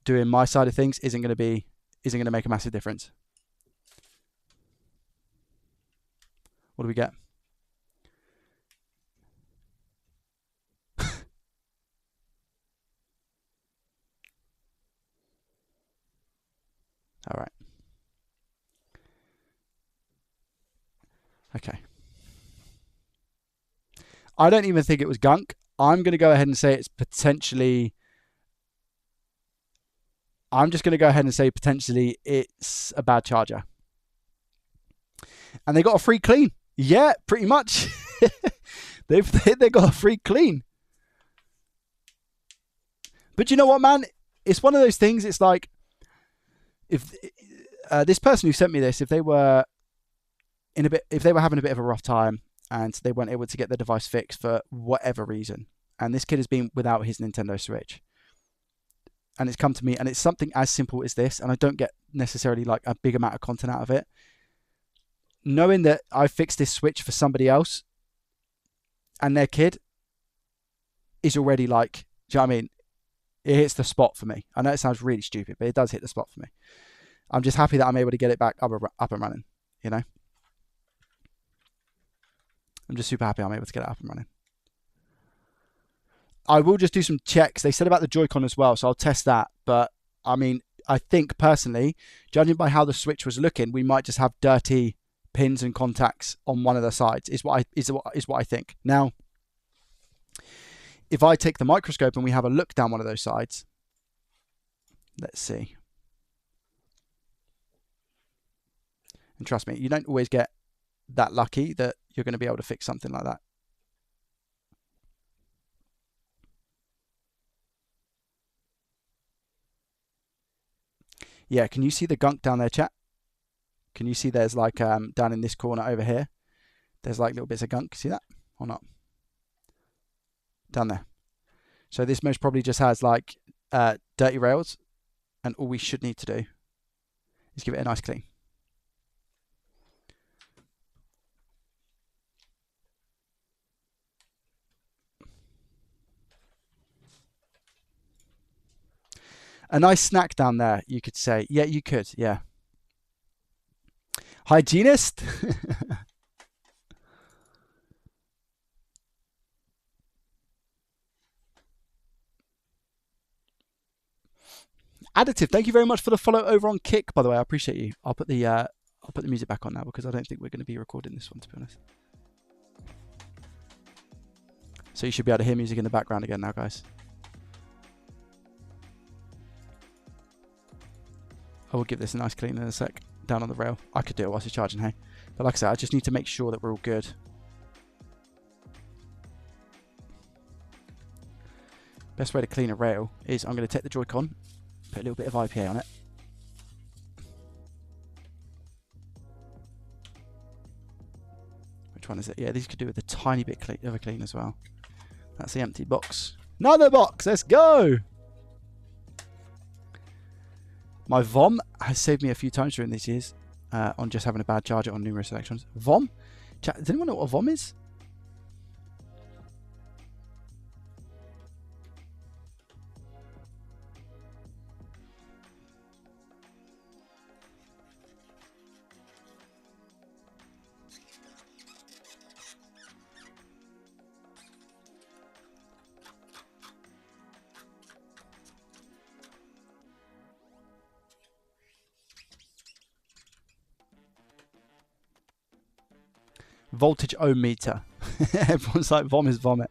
doing my side of things isn't going to make a massive difference. What do we get? All right. Okay. I don't even think it was gunk. I'm going to go ahead and say it's potentially... I'm just going to go ahead and say potentially it's a bad charger. And they got a free clean. Yeah, pretty much. they got a free clean. But you know what, man? It's one of those things. It's like, if this person who sent me this, if they were having a bit of a rough time and they weren't able to get the device fixed for whatever reason, and this kid has been without his Nintendo Switch, and it's come to me, and it's something as simple as this, and I don't get necessarily like a big amount of content out of it. Knowing that I fixed this Switch for somebody else and their kid is already like, do you know what I mean? It hits the spot for me. I know it sounds really stupid, but it does hit the spot for me. I'm just happy that I'm able to get it back up and running, you know? I'm just super happy I'm able to get it up and running. I will just do some checks. They said about the Joy-Con as well, so I'll test that. But, I mean, I think personally, judging by how the Switch was looking, we might just have dirty pins and contacts on one of the sides, is what I think. Now, if I take the microscope and we have a look down one of those sides, let's see. And trust me, you don't always get that lucky that you're going to be able to fix something like that. Yeah, can you see the gunk down there, chat? Can you see there's like down in this corner over here, there's like little bits of gunk. See that or not? Down there. So this most probably just has like dirty rails, and all we should need to do is give it a nice clean. A nice snack down there, you could say. Yeah, you could, yeah. Hygienist? Additive, thank you very much for the follow over on Kick, by the way. I appreciate you. I'll put the music back on now because I don't think we're going to be recording this one, to be honest. So you should be able to hear music in the background again now, guys. I will give this a nice clean in a sec. Down on the rail. I could do it whilst it's charging, hey. But like I said, I just need to make sure that we're all good. Best way to clean a rail is I'm going to take the Joy-Con, put a little bit of IPA on it. Which one is it? Yeah, these could do with a tiny bit of a clean as well. That's the empty box. Another box! Let's go! My VOM has saved me a few times during these years on just having a bad charger on numerous electrons. VOM? Does anyone know what a VOM is? Voltage ohm meter. Everyone's like, vom is vomit.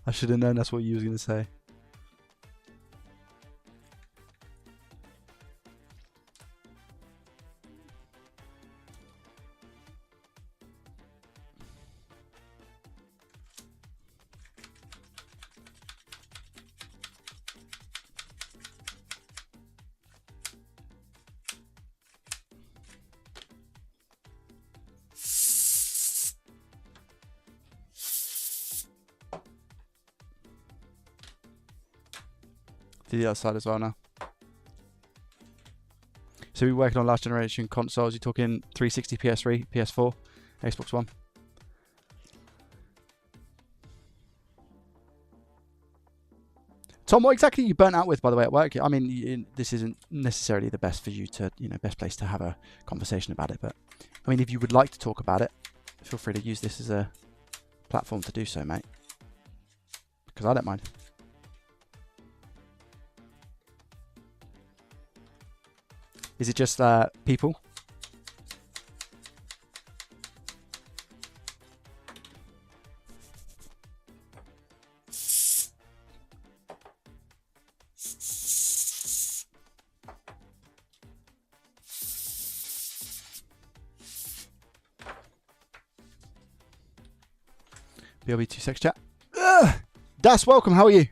I should have known that's what you was going to say. to the other side as well now. So we're working on last generation consoles. You're talking 360, PS3, PS4, Xbox One. Tom, what exactly are you burnt out with, by the way, at work? I mean, this isn't necessarily the best for you to, best place to have a conversation about it. But, I mean, if you would like to talk about it, feel free to use this as a platform to do so, mate. Because I don't mind. Is it just people? BLB2 sex chat. Ugh! Das, welcome. How are you?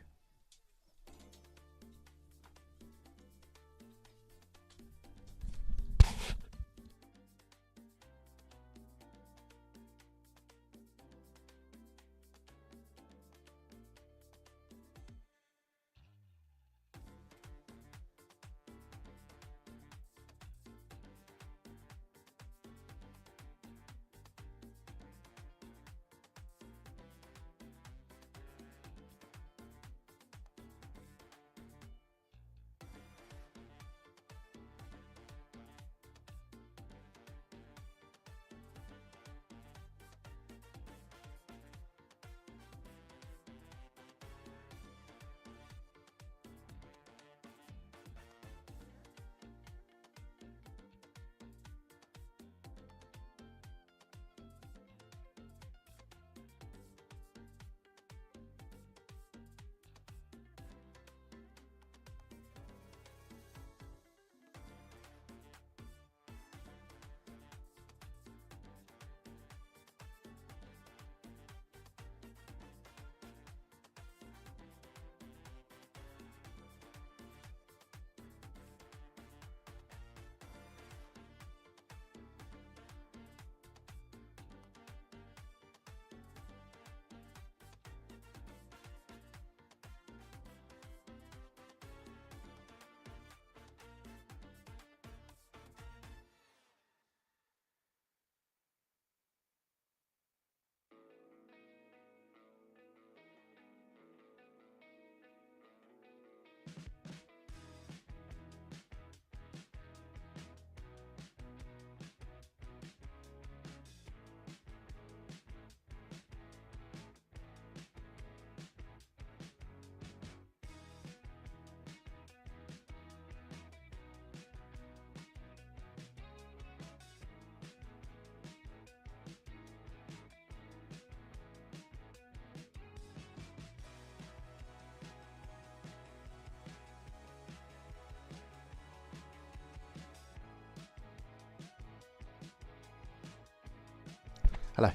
Hello.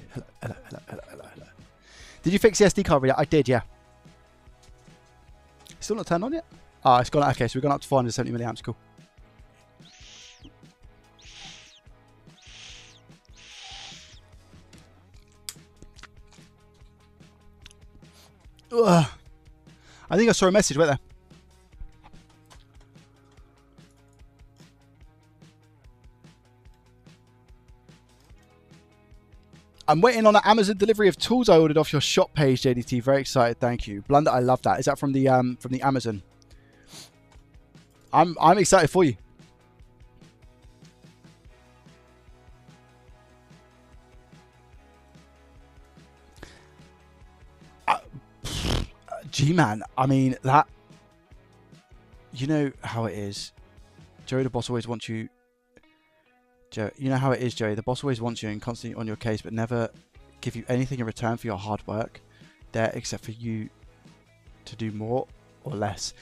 Did you fix the SD card reader? I did, yeah. Still not turned on yet? Ah, it's gone. Okay, so we've gone up to 470 milliamps. Cool. Ugh. I think I saw a message. Wait there. I'm waiting on an Amazon delivery of tools I ordered off your shop page, JDT. Very excited, thank you. Blunder, I love that. Is that from the Amazon? I'm excited for you. G-Man, I mean, that... You know how it is. Joey the boss always wants you... Joe, you know how it is, Joey. The boss always wants you and constantly on your case, but never give you anything in return for your hard work there, except for you to do more or less.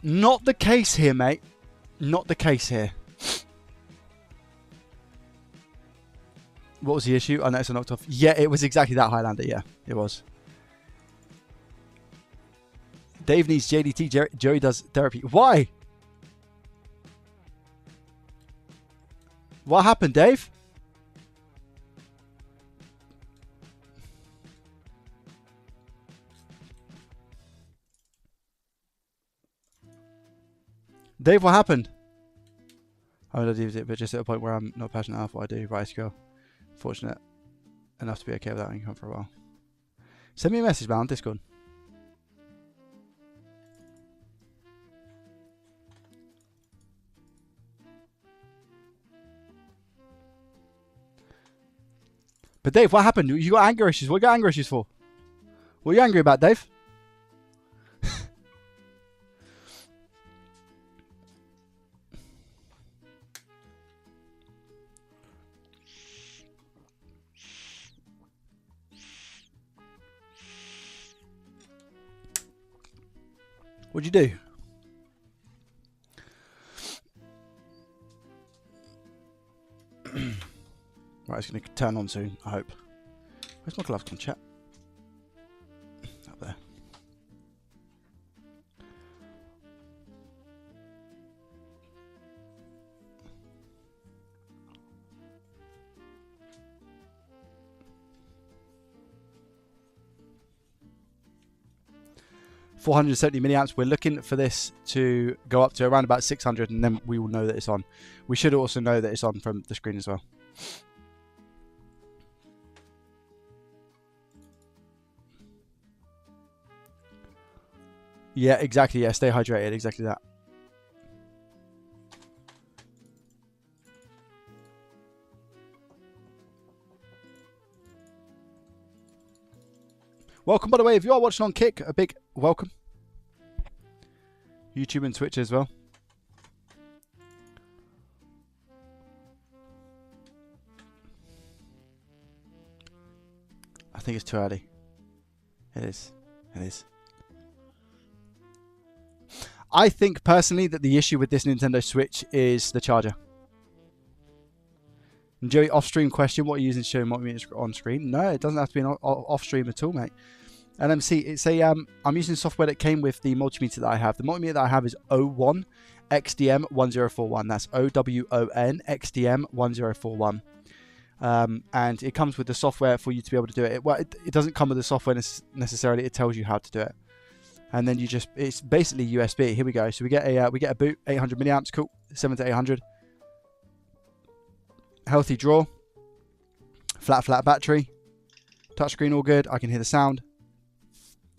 Not the case here, mate. Not the case here. What was the issue? I noticed I knocked off. Yeah, it was exactly that, Highlander. Yeah, it was. Dave needs JDT. Joey does therapy. Why? What happened, Dave? Dave, what happened? I would have it, but just at a point where I'm not passionate enough what I do. Right, girl. Fortunate enough to be okay without income for a while. Send me a message, man, on Discord. But Dave, what happened? You got anger issues. What you got anger issues for? What are you angry about, Dave? What'd you do? Right, it's going to turn on soon, I hope. Where's my gloves gone, chat? Up there. $470 milliamps. We're looking for this to go up to around about 600, and then we will know that it's on. We should also know that it's on from the screen as well. Yeah, exactly. Yeah, stay hydrated. Exactly that. Welcome, by the way. If you are watching on Kick, a big welcome. YouTube and Twitch as well. I think it's too early. It is. It is. I think personally that the issue with this Nintendo Switch is the charger. And Joey, off-stream question: what are you using to show multimeters on screen? No, it doesn't have to be an off-stream at all, mate. LMC, it's a I'm using software that came with the multimeter that I have. The multimeter that I have is O1 XDM 1041. That's OWON XDM 1041. And it comes with the software for you to be able to do it. Well, it doesn't come with the software necessarily. It tells you how to do it. And then you just, it's basically USB. Here we go. So we get a boot, 800 milliamps, cool, 7 to 800. Healthy draw. Flat battery. Touchscreen all good. I can hear the sound.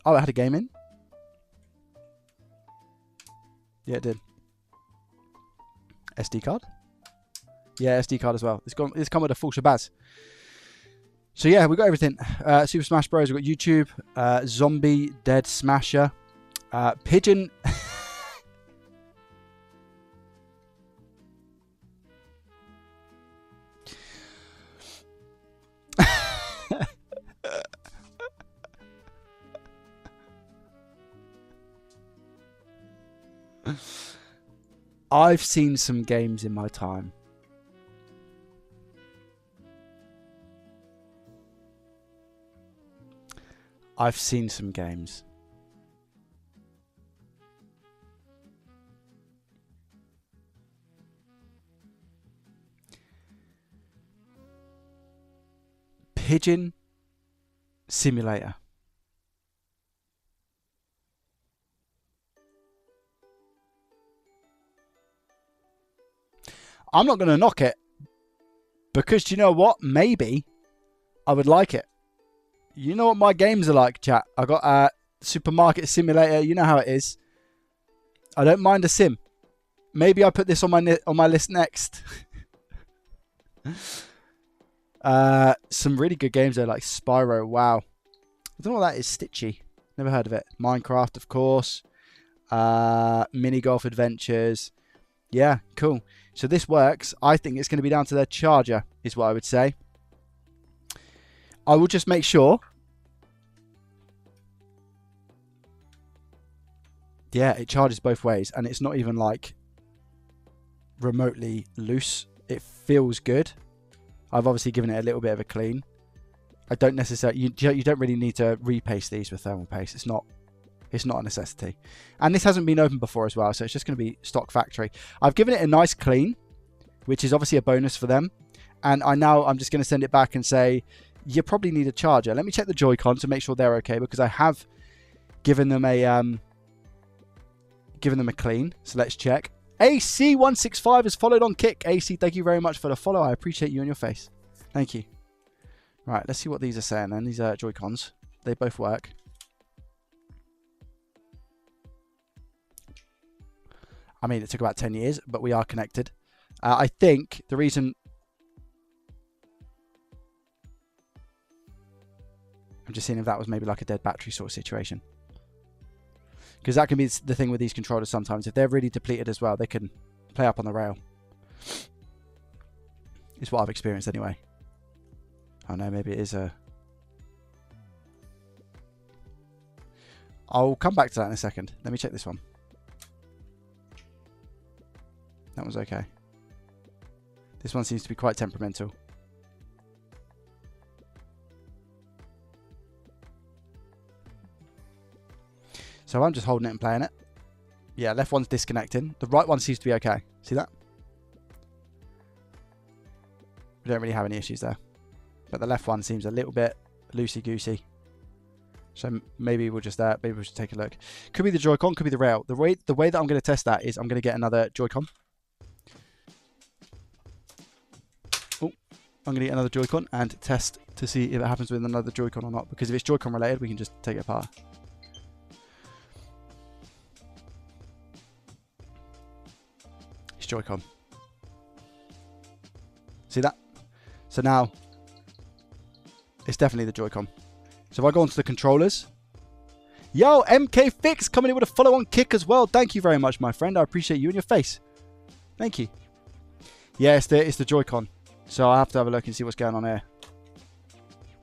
Oh, it had a game in? Yeah, it did. SD card? Yeah, SD card as well. It's come with a full shabazz. So yeah, we got everything. Super Smash Bros. We got YouTube, Zombie, Dead Smasher, Pigeon. I've seen some games in my time. I've seen some games. Pigeon Simulator. I'm not going to knock it because do you know what? Maybe I would like it. You know what my games are like, chat. I got Supermarket Simulator. You know how it is. I don't mind a sim. Maybe I put this on my list next. Some really good games though, like Spyro. Wow. I don't know what that is. Stitchy. Never heard of it. Minecraft, of course. Mini Golf Adventures. Yeah, cool. So this works. I think it's going to be down to their charger, is what I would say. I will just make sure. Yeah, it charges both ways, and it's not even like remotely loose. It feels good. I've obviously given it a little bit of a clean. I don't necessarily. You don't really need to repaste these with thermal paste. It's not a necessity. And this hasn't been opened before as well, so it's just going to be stock factory. I've given it a nice clean, which is obviously a bonus for them. And I'm just going to send it back and say, you probably need a charger. Let me check the Joy-Con to make sure they're okay, because I have given them a clean. So let's check. AC165 has followed on Kick. AC, thank you very much for the follow. I appreciate you and your face. Thank you. Right, let's see what these are saying then. These are Joy-Cons. They both work. I mean, it took about 10 years, but we are connected. I think the reason... I'm just seeing if that was maybe like a dead battery sort of situation. Because that can be the thing with these controllers sometimes. If they're really depleted as well, they can play up on the rail. It's what I've experienced anyway. Oh no, maybe it is a... I'll come back to that in a second. Let me check this one. That was okay. This one seems to be quite temperamental. So I'm just holding it and playing it. Yeah, left one's disconnecting. The right one seems to be okay. See that? We don't really have any issues there. But the left one seems a little bit loosey-goosey. So maybe we'll just take a look. Could be the Joy-Con, could be the rail. The way that I'm going to test that is I'm going to get another Joy-Con. Oh, I'm going to get another Joy-Con and test to see if it happens with another Joy-Con or not. Because if it's Joy-Con related, we can just take it apart. It's Joy-Con. See that? So now, it's definitely the Joy-Con. So if I go onto the controllers. Yo, MK Fix coming in with a follow on Kick as well. Thank you very much, my friend. I appreciate you and your face. Thank you. Yeah, it's the Joy-Con. So I have to have a look and see what's going on here.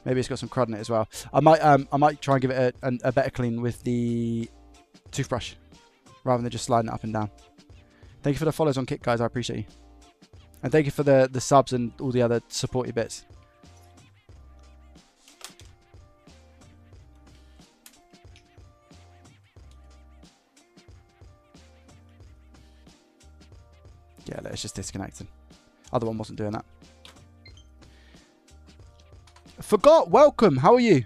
Maybe it's got some crud in it as well. I might try and give it a better clean with the toothbrush rather than just sliding it up and down. Thank you for the follows on Kick, guys. I appreciate you. And thank you for the subs and all the other supporty bits. Yeah, it's just disconnecting. Other one wasn't doing that. Forgot, welcome. How are you?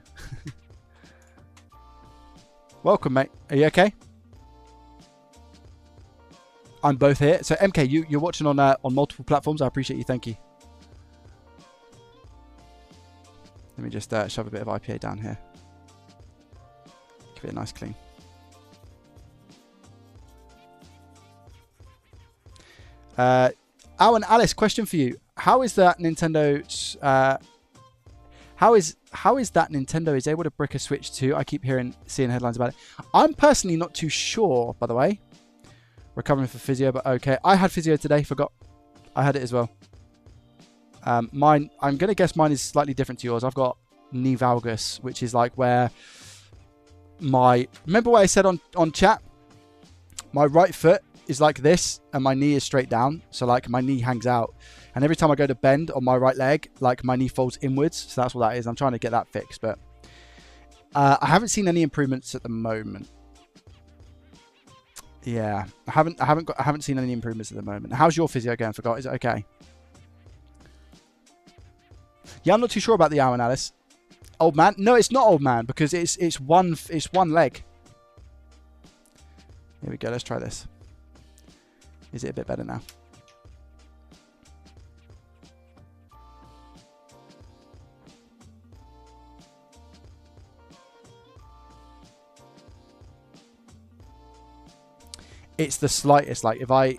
Welcome, mate. Are you okay? I'm both here. So MK, you're watching on multiple platforms. I appreciate you. Thank you. Let me just shove a bit of IPA down here. Give it a nice clean. Alan, Alice, question for you. How is that Nintendo's... How is that Nintendo is able to brick a Switch 2? I keep seeing headlines about it. I'm personally not too sure, by the way. Recovering for physio, but okay. I had physio today, forgot. I had it as well. Mine, I'm going to guess mine is slightly different to yours. I've got knee valgus, which is like where remember what I said on chat? My right foot is like this and my knee is straight down. So like my knee hangs out. And every time I go to bend on my right leg, like my knee folds inwards. So that's what that is. I'm trying to get that fixed, but I haven't seen any improvements at the moment. Yeah, I haven't seen any improvements at the moment. How's your physio going? Forgot. Is it okay? Yeah, I'm not too sure about the Owen, Alice. Old man? No, it's not old man because it's one leg. Here we go. Let's try this. Is it a bit better now? It's the slightest. Like if I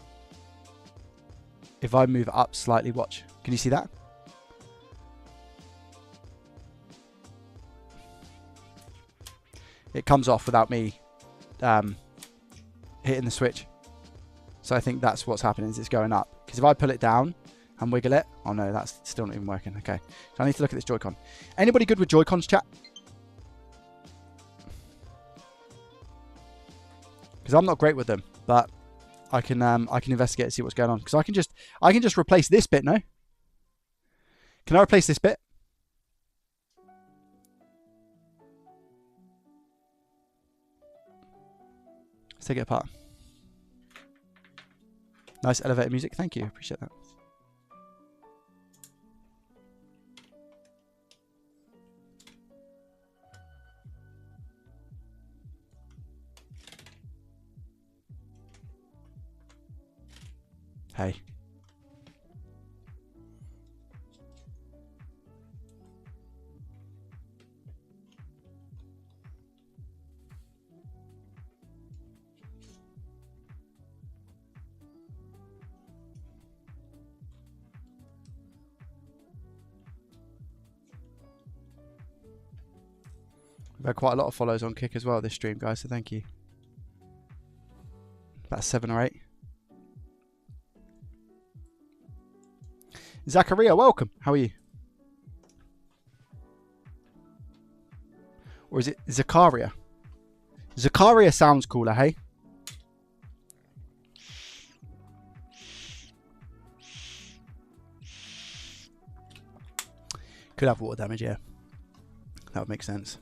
move it up slightly, watch. Can you see that? It comes off without me hitting the switch. So I think that's what's happening is it's going up. Because if I pull it down and wiggle it, oh no, that's still not even working. Okay, so I need to look at this Joy-Con. Anybody good with Joy-Cons, chat? Because I'm not great with them, but I can investigate and see what's going on. Because I can just replace this bit. No, can I replace this bit? Let's take it apart. Nice elevator music. Thank you. Appreciate that. hey. We've had quite a lot of follows on Kick as well this stream, guys, so thank you. About 7 or 8. Zachariah, welcome. How are you? Or is it Zakaria? Zakaria sounds cooler, hey? Could have water damage, yeah. That would make sense.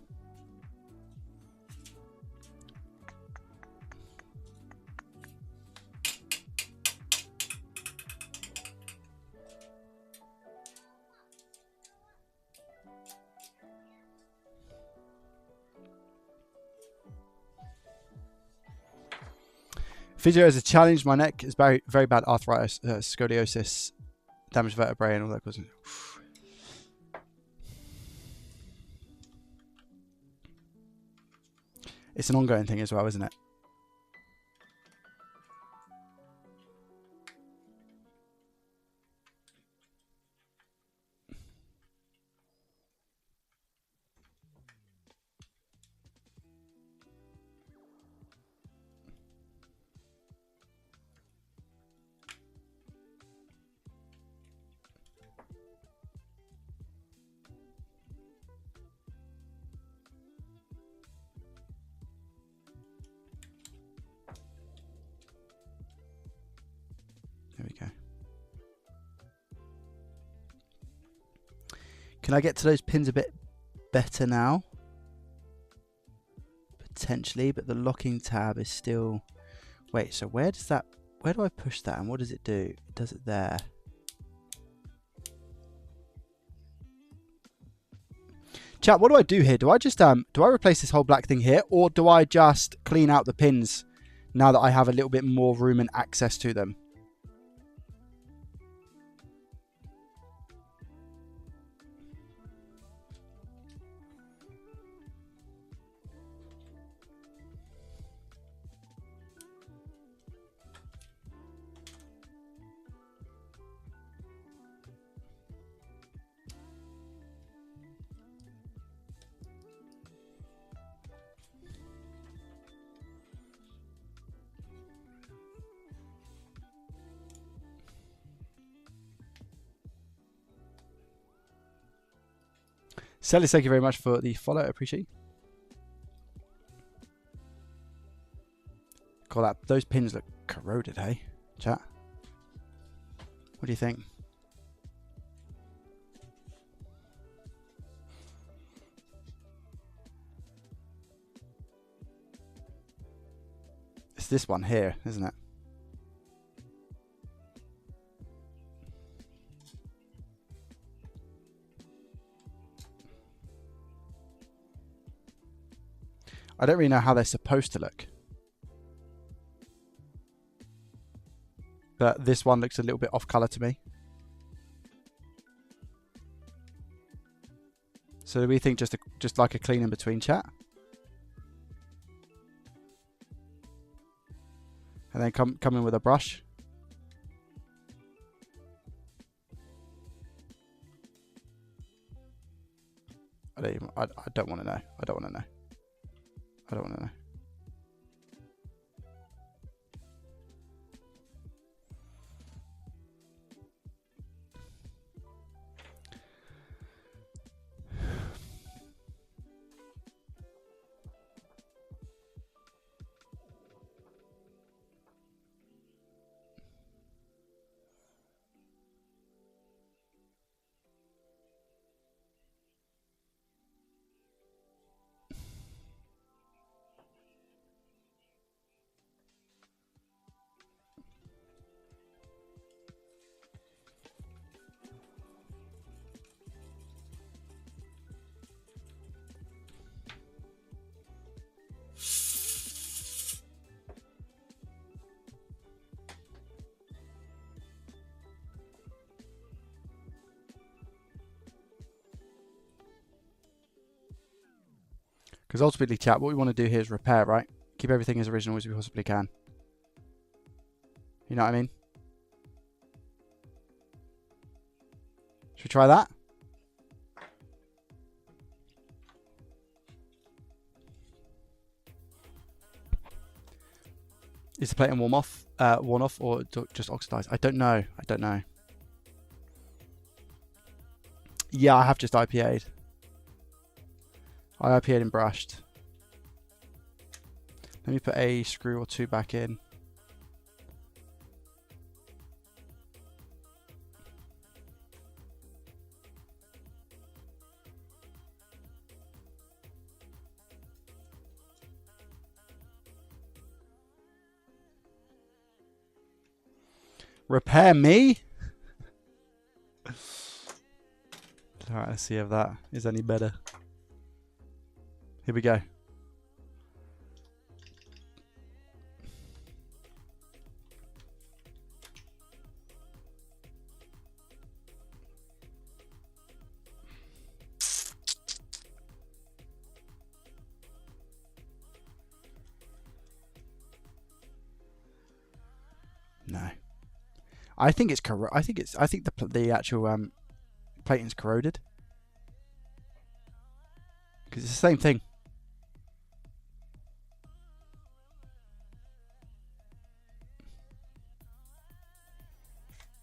Physio is a challenge. My neck is very, very bad arthritis, scoliosis, damaged vertebrae, and all that goes. It's an ongoing thing as well, isn't it? There we go. Can I get to those pins a bit better now? Potentially, but the locking tab is still... Wait, so where does that... Where do I push that and what does it do? It does it there. Chat, what do I do here? Do I just do I replace this whole black thing here, or do I just clean out the pins now that I have a little bit more room and access to them? Celis, thank you very much for the follow. I appreciate it. God, those pins look corroded, hey? Chat. What do you think? It's this one here, isn't it? I don't really know how they're supposed to look. But this one looks a little bit off color to me. So do we think just like a clean in between, chat? And then come in with a brush. I don't want to know. I don't want to know. I don't want to know. Because ultimately, chat, what we want to do here is repair, right? Keep everything as original as we possibly can. You know what I mean? Should we try that? Is the plating worn off, or just oxidized? I don't know. I don't know. Yeah, I have just IPA'd. I IPA'd and brushed. Let me put a screw or two back in. Repair me? Alright, let's see if that is any better. Here we go. No. I think it's I think the actual plating's corroded. Because it's the same thing.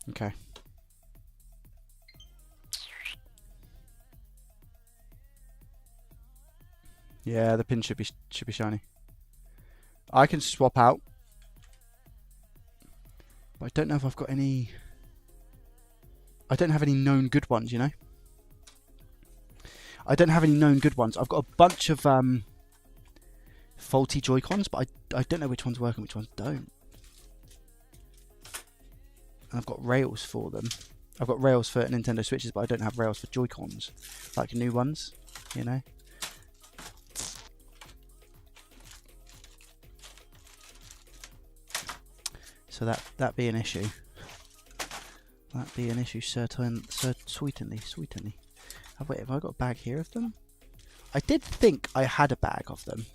Okay. Yeah, the pin should be shiny. I can swap out, but I don't know if I've got any. I don't have any known good ones, you know. I don't have any known good ones. I've got a bunch of faulty Joy-Cons, but I don't know which ones work and which ones don't. And I've got rails for them. I've got rails for Nintendo Switches, but I don't have rails for Joy-Cons, like new ones, you know. So that be an issue. That be an issue, sweetenly. Wait, have I got a bag here of them? I did think I had a bag of them.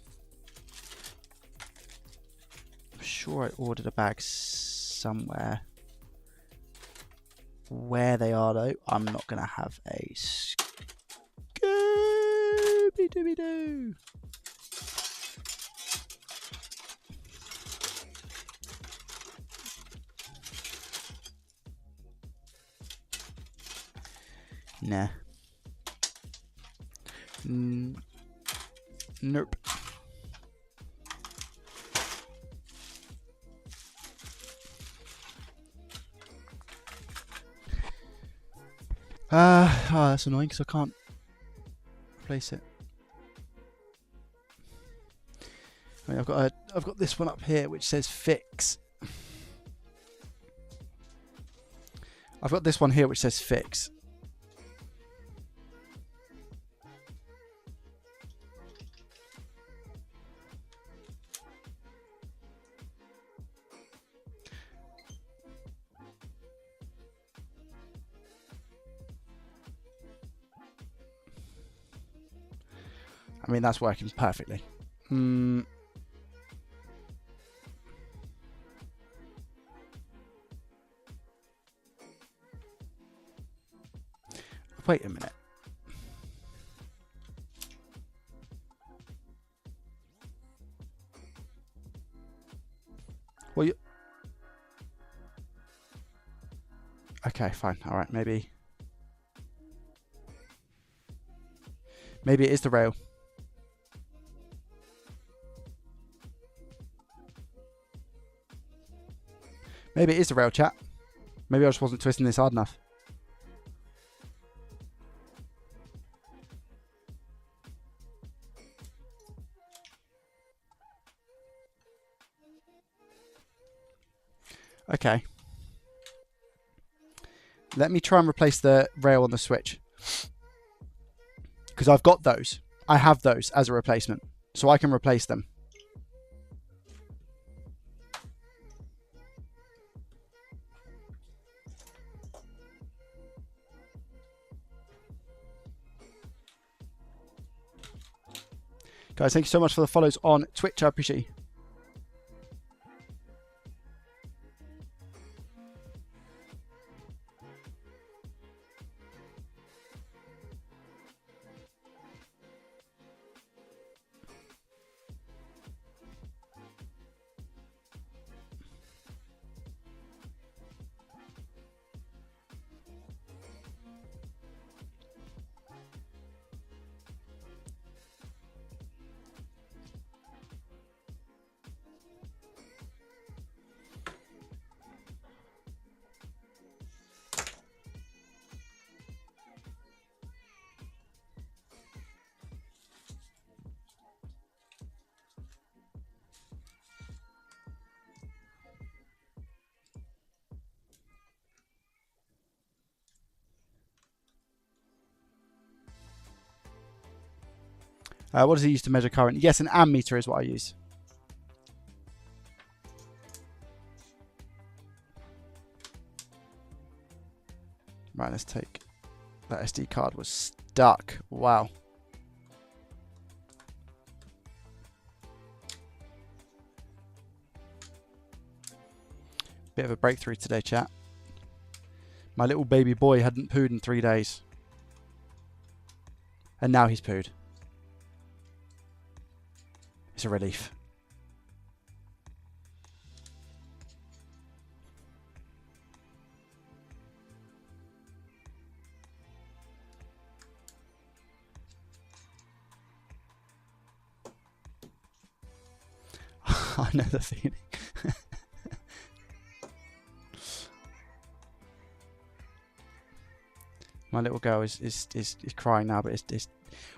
I'm sure I ordered a bag somewhere. Where they are though, I'm not gonna have a Scooby-Dooby-Doo. Nah. Nope. Oh, that's annoying because I can't replace it. I mean, I've got this one up here which says fix. I've got this one here which says fix. I mean, that's working perfectly. Wait a minute. Well, you... Okay, fine. All right, maybe it is the rail. Maybe it is the rail, chat. Maybe I just wasn't twisting this hard enough. Okay. Let me try and replace the rail on the Switch. Because I've got those. I have those as a replacement. So I can replace them. Guys, thank you so much for the follows on Twitch. I appreciate you. What does he use to measure current? Yes, an ammeter is what I use. Right, let's take... That SD card was stuck. Wow. Bit of a breakthrough today, chat. My little baby boy hadn't pooed in 3 days. And now he's pooed. It's a relief. I know the feeling. My little girl is crying now, but it's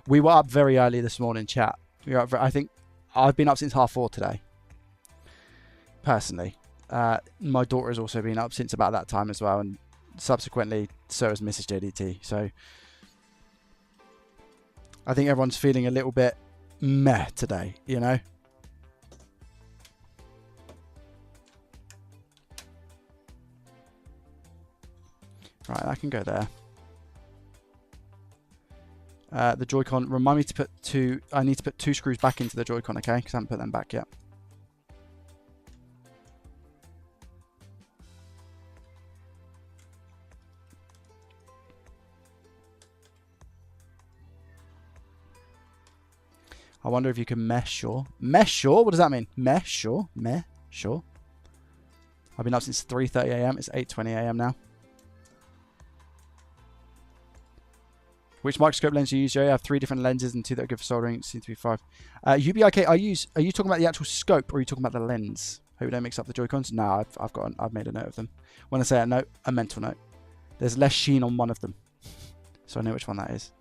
we were up very early this morning, chat. We were up I think I've been up since 4:30 today. Personally. My daughter has also been up since about that time as well, and subsequently so has Mrs. JDT. So I think everyone's feeling a little bit meh today, you know? Right, I can go there. The Joy-Con, remind me to put I need to put 2 screws back into the Joy-Con, okay? Because I haven't put them back yet. I wonder if you can mesh sure. Mesh sure? What does that mean? Mesh sure? Meh sure? I've been up since 3:30 AM. It's 8:20 AM now. Which microscope lens do you use, Joe? I have 3 different lenses and 2 that are good for soldering. It seems to be 5. UBIK, are you talking about the actual scope or are you talking about the lens? Hope we don't mix up the Joy-Cons. No, I've made a note of them. When I say a note, a mental note. There's less sheen on one of them. So I know which one that is.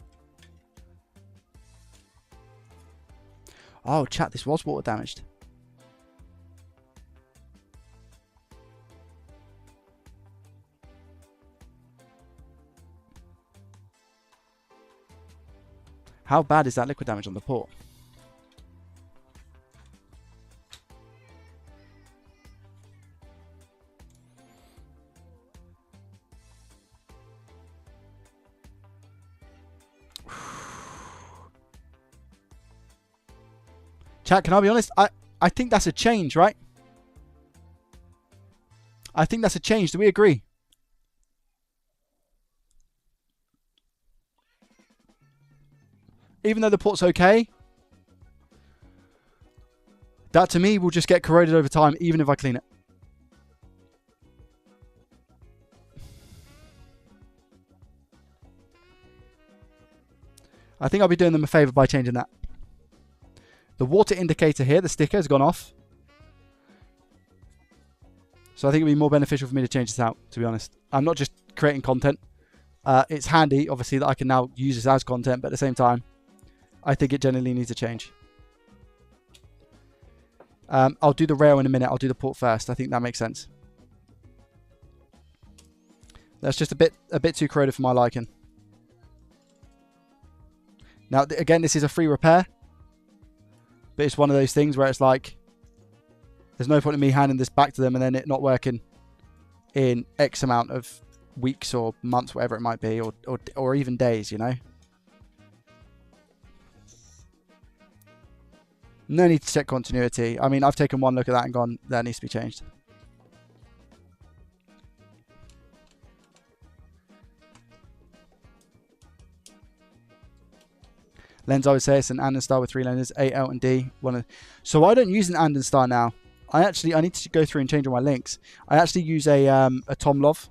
Oh, chat, this was water damaged. How bad is that liquid damage on the port? Chat, can I be honest? I think that's a change, right? I think that's a change. Do we agree? Even though the port's okay, that to me will just get corroded over time, even if I clean it. I think I'll be doing them a favour by changing that. The water indicator here, the sticker, has gone off. So I think it would be more beneficial for me to change this out, to be honest. I'm not just creating content. It's handy, obviously, that I can now use this as content, but at the same time, I think it generally needs a change. I'll do the rail in a minute. I'll do the port first. I think that makes sense. That's just a bit too corroded for my liking. Now, again, this is a free repair. But it's one of those things where it's like, there's no point in me handing this back to them and then it not working in X amount of weeks or months, whatever it might be, or even days, you know? No need to check continuity. I mean, I've taken one look at that and gone, that needs to be changed. Lens, I would say it's an Anden Star with 3 lenses, A, L, and D. So I don't use an Anden Star now. I need to go through and change all my links. I actually use a Tomlov.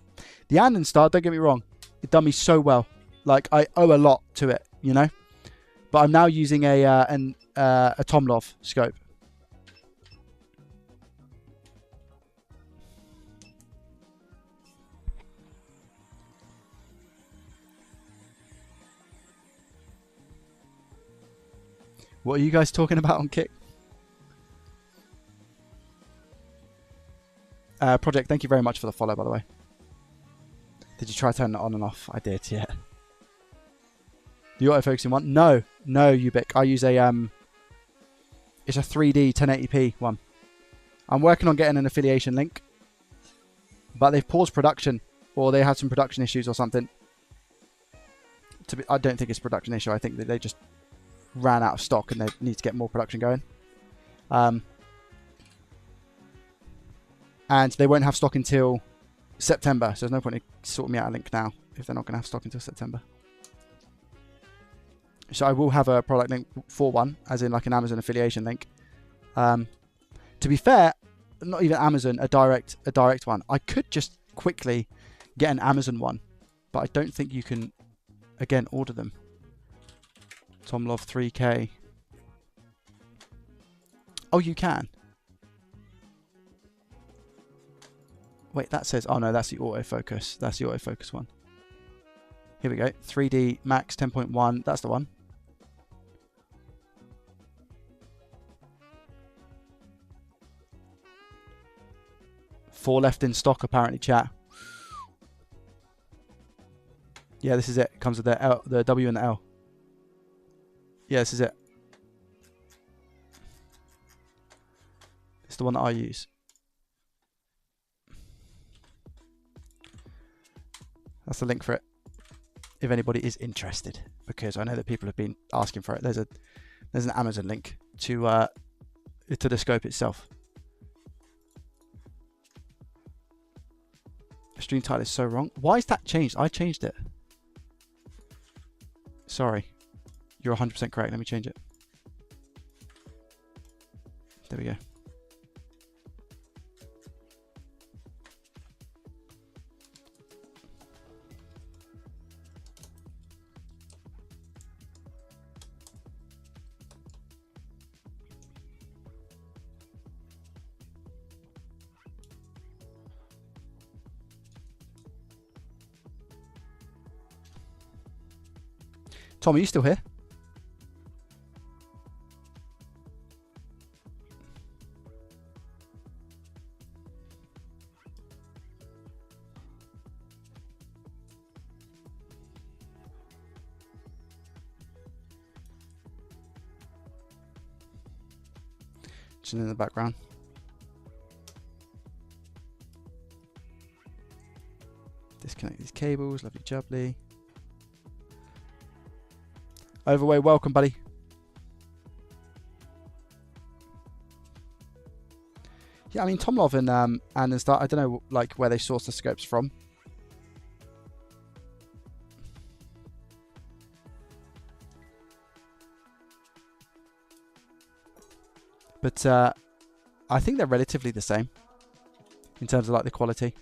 The Anden Star, don't get me wrong, it done me so well. Like, I owe a lot to it, you know. But I'm now using a Tomlov scope. What are you guys talking about on Kick? Project, thank you very much for the follow, by the way. Did you try turning it on and off? I did, yeah. The autofocusing one? No, Ubik. I use a it's a 3D 1080p one. I'm working on getting an affiliation link, but they've paused production, or they had some production issues or something. I don't think it's a production issue. I think that they just ran out of stock and they need to get more production going. And they won't have stock until September, so there's no point in sorting me out a link now if they're not going to have stock until September. So I will have a product link for one, as in like an Amazon affiliation link. To be fair, not even Amazon, a direct one. I could just quickly get an Amazon one, but I don't think you can, again, order them. Tomlov 3K. Oh, you can. Wait, that says... Oh, no, that's the autofocus. That's the autofocus one. Here we go. 3D Max 10.1. That's the one. Four left in stock, apparently, chat. Yeah, this is it. It comes with the W and the L. Yeah, this is it. It's the one that I use. That's the link for it, if anybody is interested, because I know that people have been asking for it. There's an Amazon link to the scope itself. Stream title is so wrong. Why is that changed? I changed it. Sorry. You're 100% correct. Let me change it. There we go. Tom, are you still here? Just in the background. Disconnect these cables, lovely jubbly. Overway, welcome, buddy. Yeah, I mean, Tomlov and Anden Star, I don't know like where they source the scopes from. But I think they're relatively the same in terms of like the quality.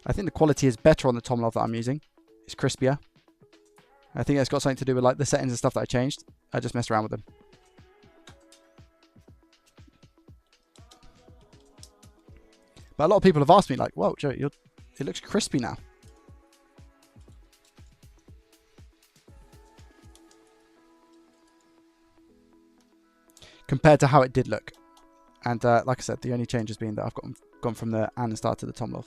I think the quality is better on the Tomlov that I'm using. It's crispier. I think that's got something to do with like the settings and stuff that I changed. I just messed around with them. But a lot of people have asked me like, whoa, Joe, it looks crispy now. Compared to how it did look. And like I said, the only change has been that I've gone from the Anden Star to the Tomlov.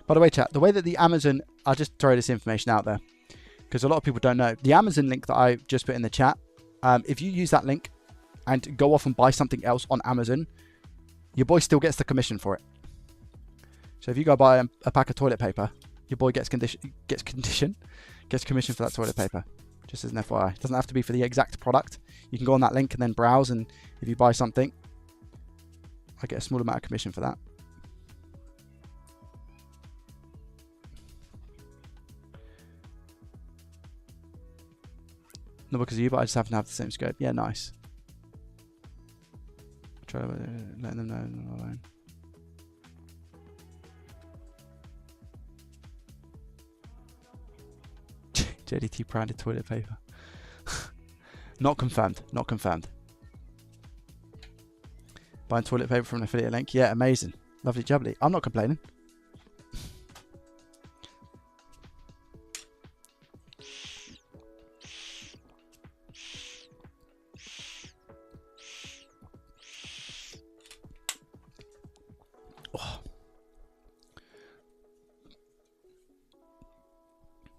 By the way, chat, the way that the Amazon... I'll just throw this information out there, because a lot of people don't know. The Amazon link that I just put in the chat if you use that link and go off and buy something else on Amazon, your boy still gets the commission for it. So if you go buy a pack of toilet paper, your boy gets commission for that toilet paper. Just as an FYI. It doesn't have to be for the exact product. You can go on that link and then browse, and if you buy something, I get a small amount of commission for that. Not because of you, but I just happen to have the same scope. Yeah, nice. Try letting them know I'm not alone. JDT branded toilet paper. Not confirmed. Not confirmed. Buying toilet paper from an affiliate link. Yeah, amazing. Lovely jubbly. I'm not complaining.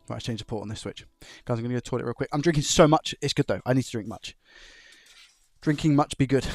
Right, let's change the port on this switch. Guys, I'm going to go to the toilet real quick. I'm drinking so much. It's good, though. I need to drink much. Drinking much be good.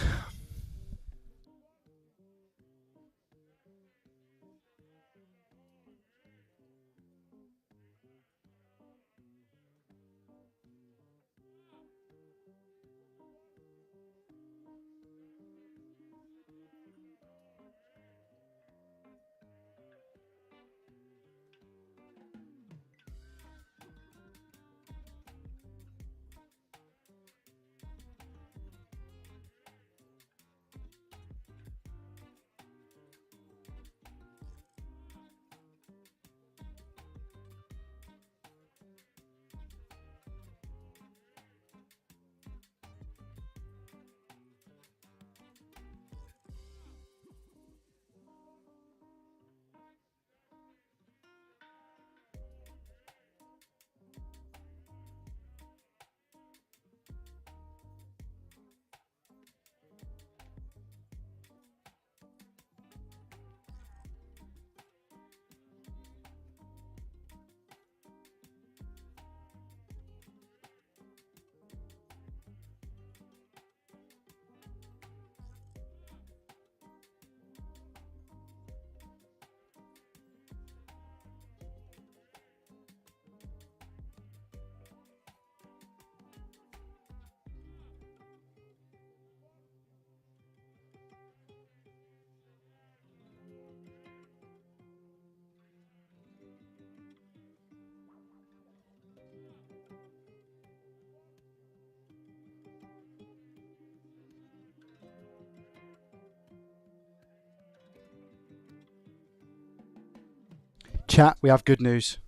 Chat, we have good news.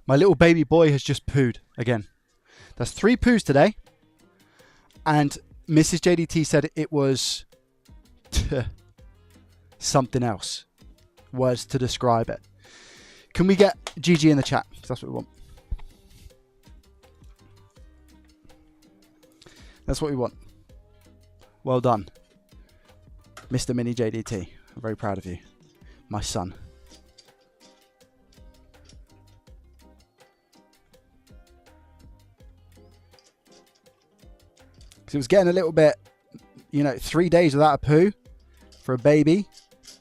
My little baby boy has just pooed again. That's 3 poos today. And Mrs. JDT said it was something else. Words to describe it. Can we get GG in the chat? That's what we want. That's what we want. Well done, Mr. Mini JDT. I'm very proud of you. My son. It was getting a little bit, 3 days without a poo for a baby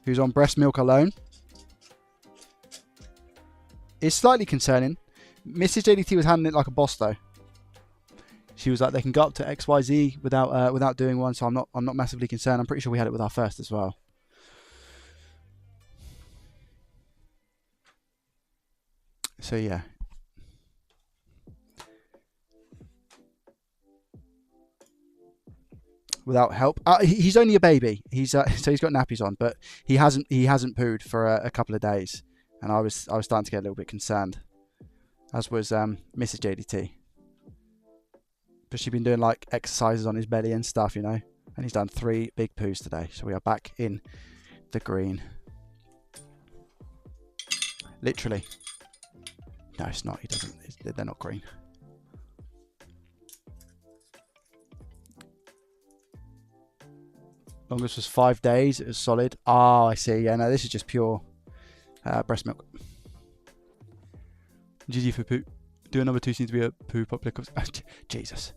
who's on breast milk alone. It's slightly concerning. Mrs. JDT was handling it like a boss, though. She was like, they can go up to XYZ without doing one, so I'm not massively concerned. I'm pretty sure we had it with our first as well. So yeah. Without help, he's only a baby. So he's got nappies on, but he hasn't pooed for a couple of days, and I was starting to get a little bit concerned, as was Mrs. JDT. But she's been doing like exercises on his belly and stuff, and he's done 3 big poos today. So we are back in the green. Literally. No, it's not. He doesn't. They're not green. Longest was 5 days. It was solid. Oh, I see. Yeah, no, this is just pure breast milk. GG for poo. Do a number 2 seems to be a poo popular. Jesus.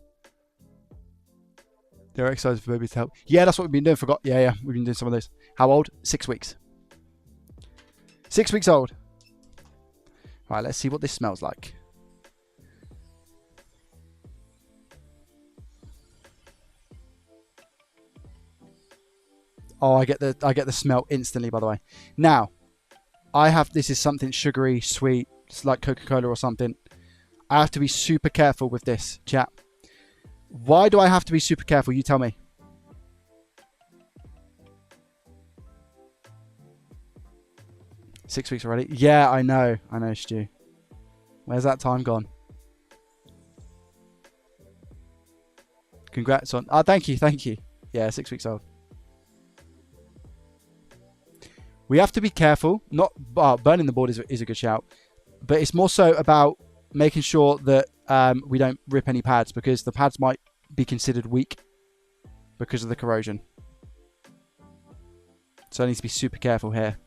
They're exercises for babies to help. Yeah, that's what we've been doing. Forgot. Yeah. We've been doing some of those. How old? 6 weeks. 6 weeks old. Right, let's see what this smells like. Oh, I get the smell instantly, by the way. Now, this is something sugary, sweet. It's like Coca-Cola or something. I have to be super careful with this, chat. Why do I have to be super careful? You tell me. Six weeks already? Yeah, I know, Stu. Where's that time gone? Congrats on... Oh, thank you. Yeah, 6 weeks old. We have to be careful. Not burning the board is a good shout. But it's more so about making sure that we don't rip any pads, because the pads might be considered weak because of the corrosion. So I need to be super careful here.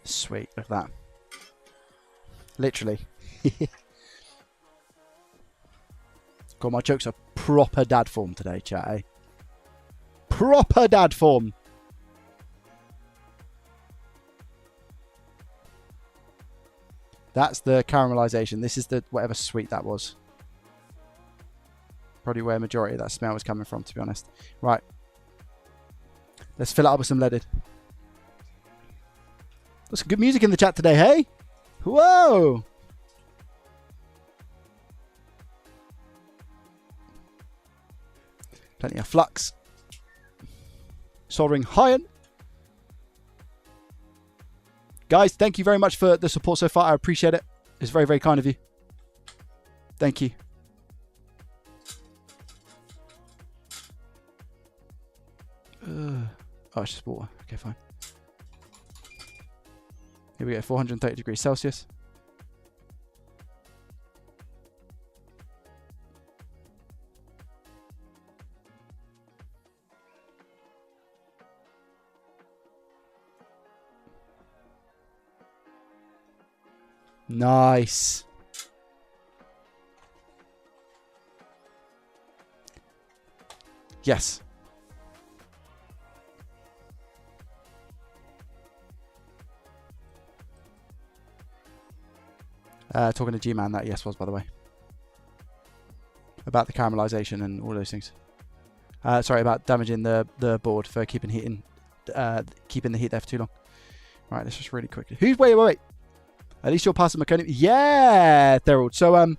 Sweet, look at that. Literally. God, my jokes are proper dad form today, chat, eh? Proper dad form. That's the caramelization. This is the whatever sweet that was. Probably where a majority of that smell was coming from, to be honest. Right. Let's fill it up with some leaded. There's some good music in the chat today, hey? Whoa! Plenty of flux. Soldering iron. Guys, thank you very much for the support so far. I appreciate it. It's very, very kind of you. Thank you. Oh, it's just water. Okay, fine. Here we go, 430 degrees Celsius. Nice. Yes. Talking to G-Man, that yes was, by the way. About the caramelization and all those things. Sorry, about damaging the board for keeping the heat there for too long. Right, let's just really quickly. Wait. At least you're past the meconium. Yeah, Thorold. So,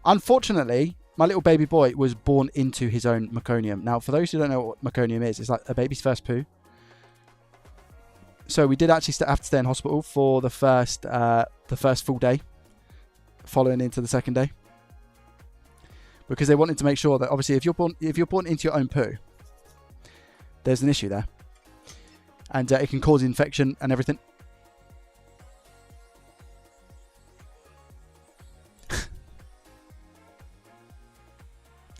unfortunately, my little baby boy was born into his own meconium. Now, for those who don't know what meconium is, it's like a baby's first poo. So we did actually have to stay in hospital for the first full day, following into the second day, because they wanted to make sure that obviously if you're born into your own poo, there's an issue there, and it can cause infection and everything.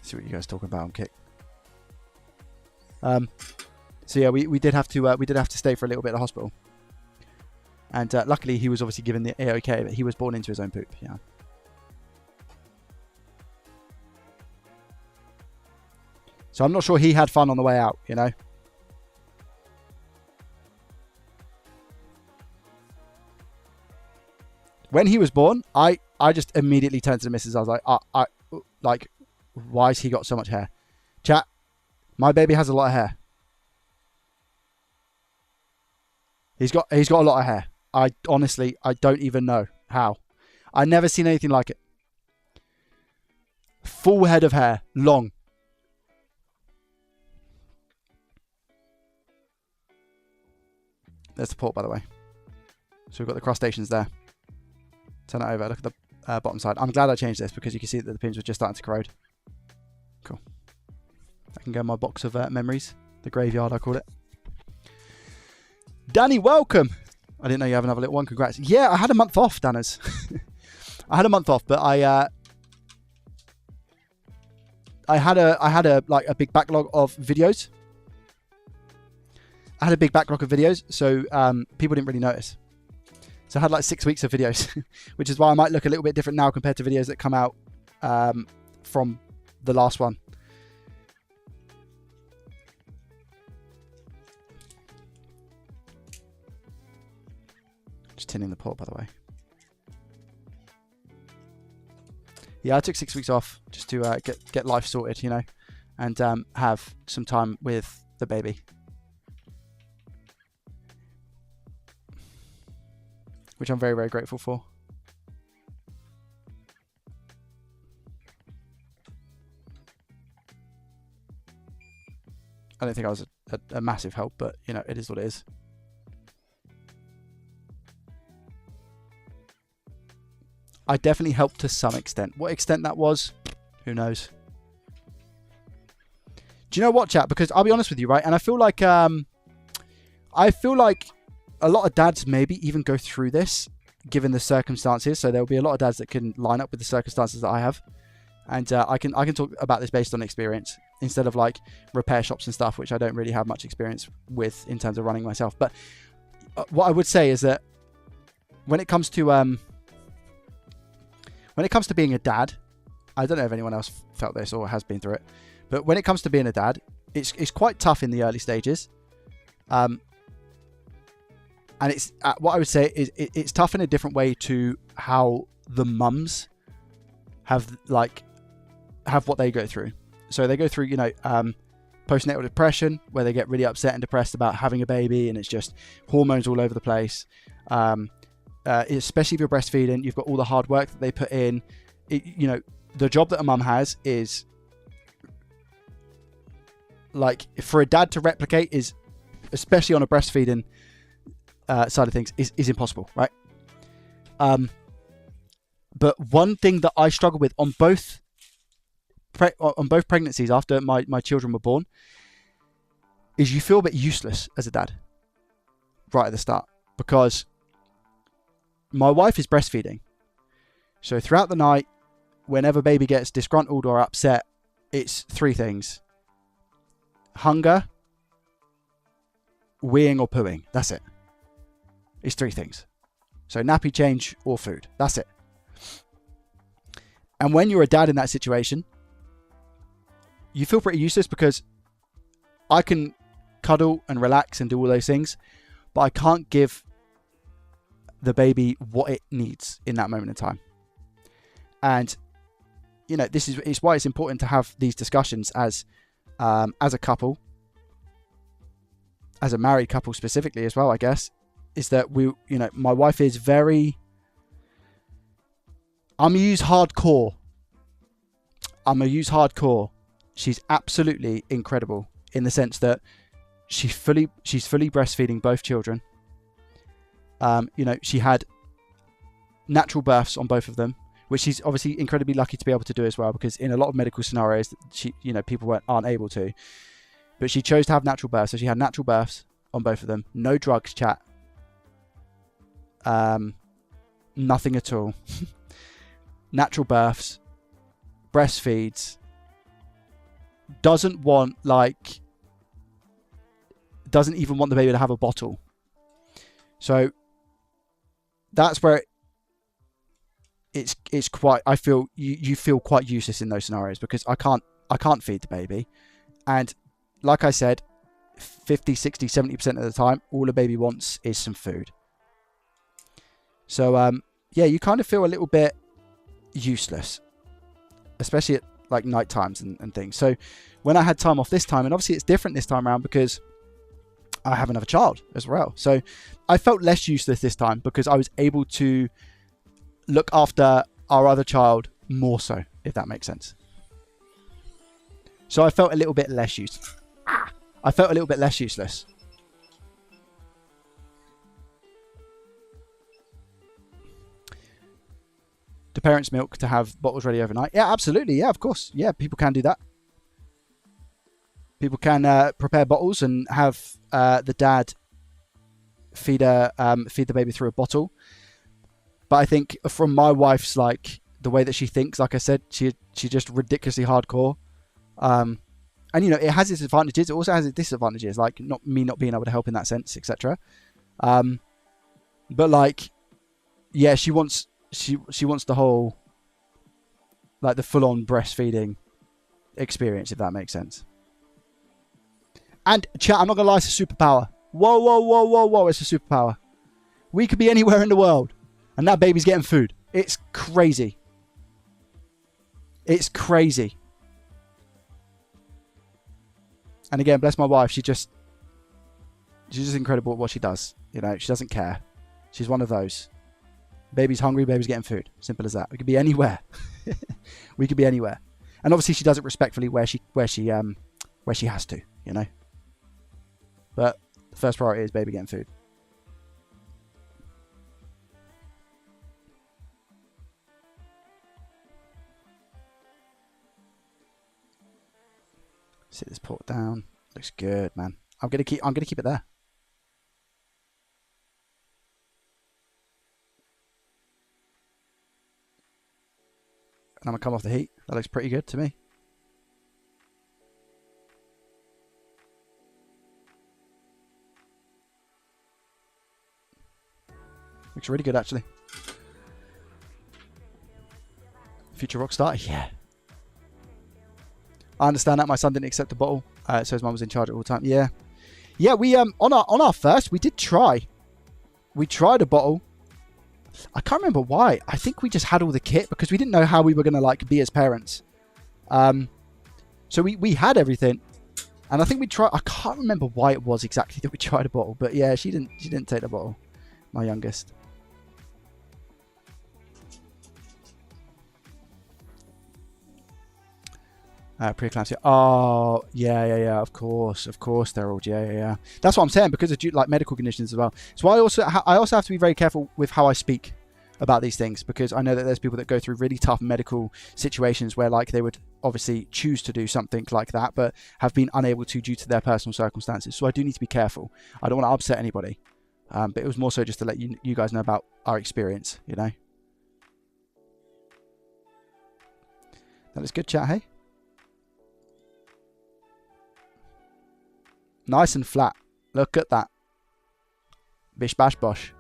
See what you guys talking about on Kick. So yeah, we did have to stay for a little bit at the hospital, and luckily he was obviously given the A-OK, but he was born into his own poop. Yeah. So I'm not sure he had fun on the way out, you know. When he was born, I just immediately turned to the missus. I was like, why has he got so much hair? Chat, my baby has a lot of hair. He's got a lot of hair. I honestly don't even know how. I've never seen anything like it. Full head of hair, long. There's the port, by the way. So we've got the crustaceans there. Turn it over. Look at bottom side. I'm glad I changed this because you can see that the pins were just starting to corrode. Cool. I can go in my box of memories. The graveyard, I call it. Danny, welcome. I didn't know you have another little one. Congrats. Yeah, I had a month off, Danners. I had a month off, but I had a big backlog of videos. So people didn't really notice. So I had like 6 weeks of videos, which is why I might look a little bit different now compared to videos that come out from the last one. Just tinning the pot, by the way. Yeah, I took 6 weeks off just to get life sorted, you know, and have some time with the baby. Which I'm very, very grateful for. I don't think I was a massive help, but, you know, it is what it is. I definitely helped to some extent. What extent that was, who knows? Do you know what, chat? Because I'll be honest with you, right? And I feel like a lot of dads maybe even go through this, given the circumstances. So there'll be a lot of dads that can line up with the circumstances that I have, and I can talk about this based on experience instead of like repair shops and stuff, which I don't really have much experience with in terms of running myself. But what I would say is that when it comes to being a dad, I don't know if anyone else felt this or has been through it, but when it comes to being a dad, it's quite tough in the early stages. And it's what I would say is it's tough in a different way to how the mums have what they go through. So they go through, you know, postnatal depression, where they get really upset and depressed about having a baby, and it's just hormones all over the place. Especially if you're breastfeeding, you've got all the hard work that they put in. You know, the job that a mum has is like, for a dad to replicate is, especially on a breastfeeding side of things, is impossible, right? But one thing that I struggle with on both pregnancies after my children were born is you feel a bit useless as a dad right at the start, because my wife is breastfeeding. So throughout the night, whenever baby gets disgruntled or upset, it's 3 things: hunger, weeing or pooing. That's it. It's 3 things. So nappy change or food. That's it. And when you're a dad in that situation, you feel pretty useless, because I can cuddle and relax and do all those things, but I can't give the baby what it needs in that moment in time. And, you know, it's why it's important to have these discussions as a couple, as a married couple specifically as well, I guess, is that we, you know, my wife is very, I'm going to use hardcore. She's absolutely incredible in the sense that she's fully breastfeeding both children. You know, she had natural births on both of them, which she's obviously incredibly lucky to be able to do as well, because in a lot of medical scenarios, people aren't able to. But she chose to have natural births, so she had natural births on both of them. No drugs, chat. Nothing at all. Natural births, breastfeeds. Doesn't even want the baby to have a bottle. So that's where it's quite, I feel you feel quite useless in those scenarios, because I can't feed the baby. And like I said, 50, 60, 70% of the time, all a baby wants is some food. So yeah, you kind of feel a little bit useless, especially at like night times and things. So when I had time off this time, and obviously it's different this time around because I have another child as well, so I felt less useless this time because I was able to look after our other child more so, if that makes sense. So I felt a little bit less useless. the parents' milk to have bottles ready overnight. Yeah, absolutely. Yeah, of course. Yeah, people can do that. People can prepare bottles and have the dad feed the baby through a bottle. But I think from my wife's, like, the way that she thinks, like I said, she's just ridiculously hardcore. And, you know, it has its advantages. It also has its disadvantages, like not being able to help in that sense, etc. But, like, yeah, she wants the whole, like, the full-on breastfeeding experience, if that makes sense. And, chat, I'm not going to lie, it's a superpower. Whoa, whoa, whoa, whoa, whoa, it's a superpower. We could be anywhere in the world, and that baby's getting food. It's crazy. It's crazy. And again, bless my wife, she's just incredible at what she does. You know, she doesn't care. She's one of those. Baby's hungry, baby's getting food. Simple as that. We could be anywhere. We could be anywhere. And obviously she does it respectfully where she has to, you know. But the first priority is baby getting food. Sit this pork down. Looks good, man. I'm gonna keep it there. And I'm gonna come off the heat. That looks pretty good to me. Looks really good, actually. Future rockstar? Yeah. I understand that. My son didn't accept the bottle, so his mum was in charge all the time. Yeah. Yeah, we on our first, we did try. We tried a bottle. I can't remember why. I think we just had all the kit because we didn't know how we were going to, like, be as parents. So we had everything. And I think we tried. I can't remember why it was exactly that we tried a bottle, but yeah, she didn't take the bottle. My youngest. Preeclampsia. Oh, yeah. Of course, they're all. Yeah. That's what I'm saying, because of like medical conditions as well. So I also have to be very careful with how I speak about these things, because I know that there's people that go through really tough medical situations where, like, they would obviously choose to do something like that, but have been unable to due to their personal circumstances. So I do need to be careful. I don't want to upset anybody. But it was more so just to let you guys know about our experience. You know. That was good chat, hey. Nice and flat. Look at that. Bish bash bosh.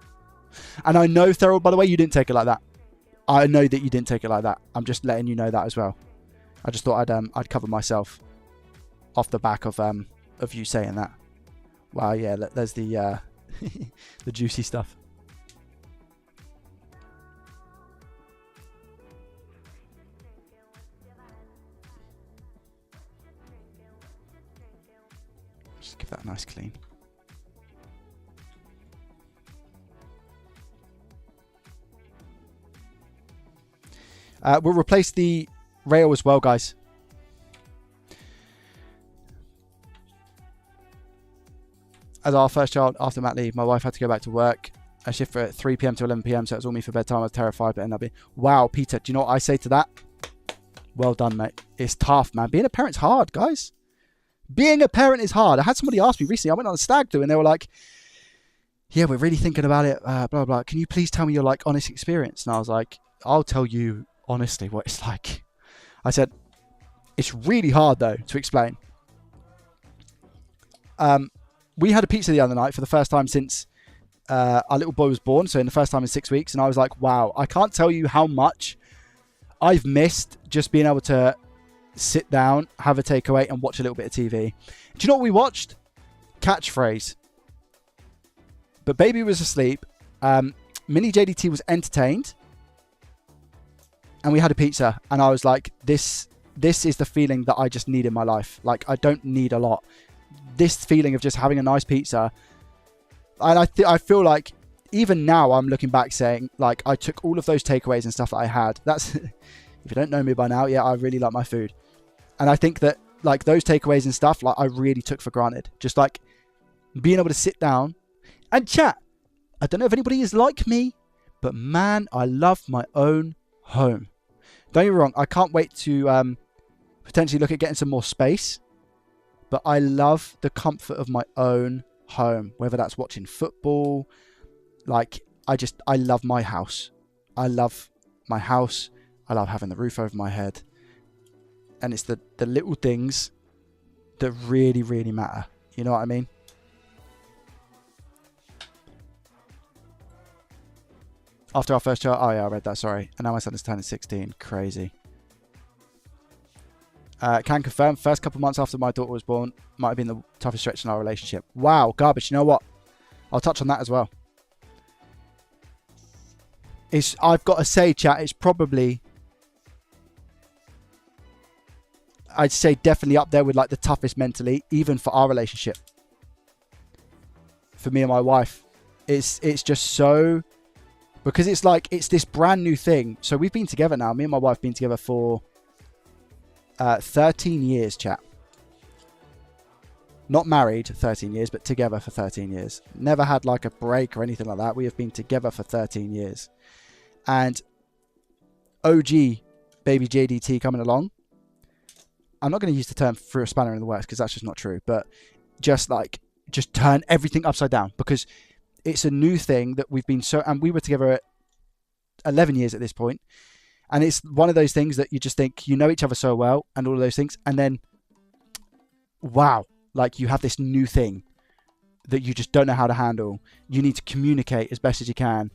And I know, Thurl, by the way, you didn't take it like that. I know that you didn't take it like that. I'm just letting you know that as well. I just thought I'd cover myself off the back of you saying that. Wow, yeah, there's the the juicy stuff. Just give that a nice clean. We'll replace the rail as well, guys. As our first child after mat leave, my wife had to go back to work. A shift at 3 p.m. to 11 p.m. So it was all me for bedtime. I was terrified, but ended up being... Wow, Peter, do you know what I say to that? Well done, mate. It's tough, man. Being a parent's hard, guys. Being a parent is hard. I had somebody ask me recently. I went on a stag do, and they were like, yeah, we're really thinking about it, blah, blah. Can you please tell me your, like, honest experience? And I was like, I'll tell you honestly what it's like. I said, it's really hard, though, to explain. We had a pizza the other night for the first time since our little boy was born. So in the first time in 6 weeks. And I was like, wow, I can't tell you how much I've missed just being able to sit down, have a takeaway and watch a little bit of TV. Do you know what we watched? Catchphrase. But baby was asleep. Mini JDT was entertained. And we had a pizza. And I was like, this is the feeling that I just need in my life. Like, I don't need a lot. This feeling of just having a nice pizza. And I feel like even now I'm looking back saying, like, I took all of those takeaways and stuff that I had. That's, if you don't know me by now, yeah, I really like my food. And I think that, like, those takeaways and stuff, like, I really took for granted. Just, like, being able to sit down and chat. I don't know if anybody is like me, but man, I love my own home. Don't get me wrong, I can't wait to potentially look at getting some more space, but I love the comfort of my own home, whether that's watching football. Like, I love my house. I love my house. I love having the roof over my head. And it's the little things that really, really matter. You know what I mean? After our first child. Oh, yeah, I read that. Sorry. And now my son is turning 16. Crazy. Can confirm, first couple months after my daughter was born might have been the toughest stretch in our relationship. Wow, garbage. You know what? I'll touch on that as well. I've got to say, chat, it's probably, I'd say definitely up there with like the toughest mentally, even for our relationship. For me and my wife. It's just so, because it's like, it's this brand new thing. So we've been together now. Me and my wife have been together for 13 years, chat. Not married 13 years, but together for 13 years. Never had like a break or anything like that. We have been together for 13 years. And OG baby JDT coming along. I'm not going to use the term threw a spanner in the works because that's just not true. But just turn everything upside down, because it's a new thing that we've been so, and we were together at 11 years at this point. And it's one of those things that you just think, you know each other so well and all of those things. And then, wow, like you have this new thing that you just don't know how to handle. You need to communicate as best as you can.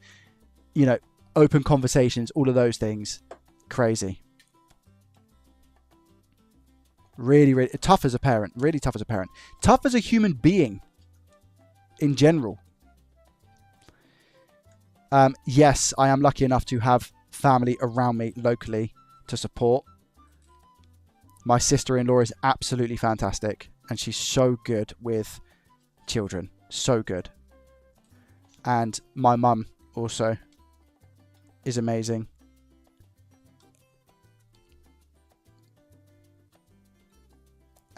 You know, open conversations, all of those things. Crazy. Really, really tough as a parent. Really tough as a parent. Tough as a human being in general. Yes, I am lucky enough to have family around me locally to support. My sister-in-law is absolutely fantastic, and she's so good with children. So good. And my mum also is amazing.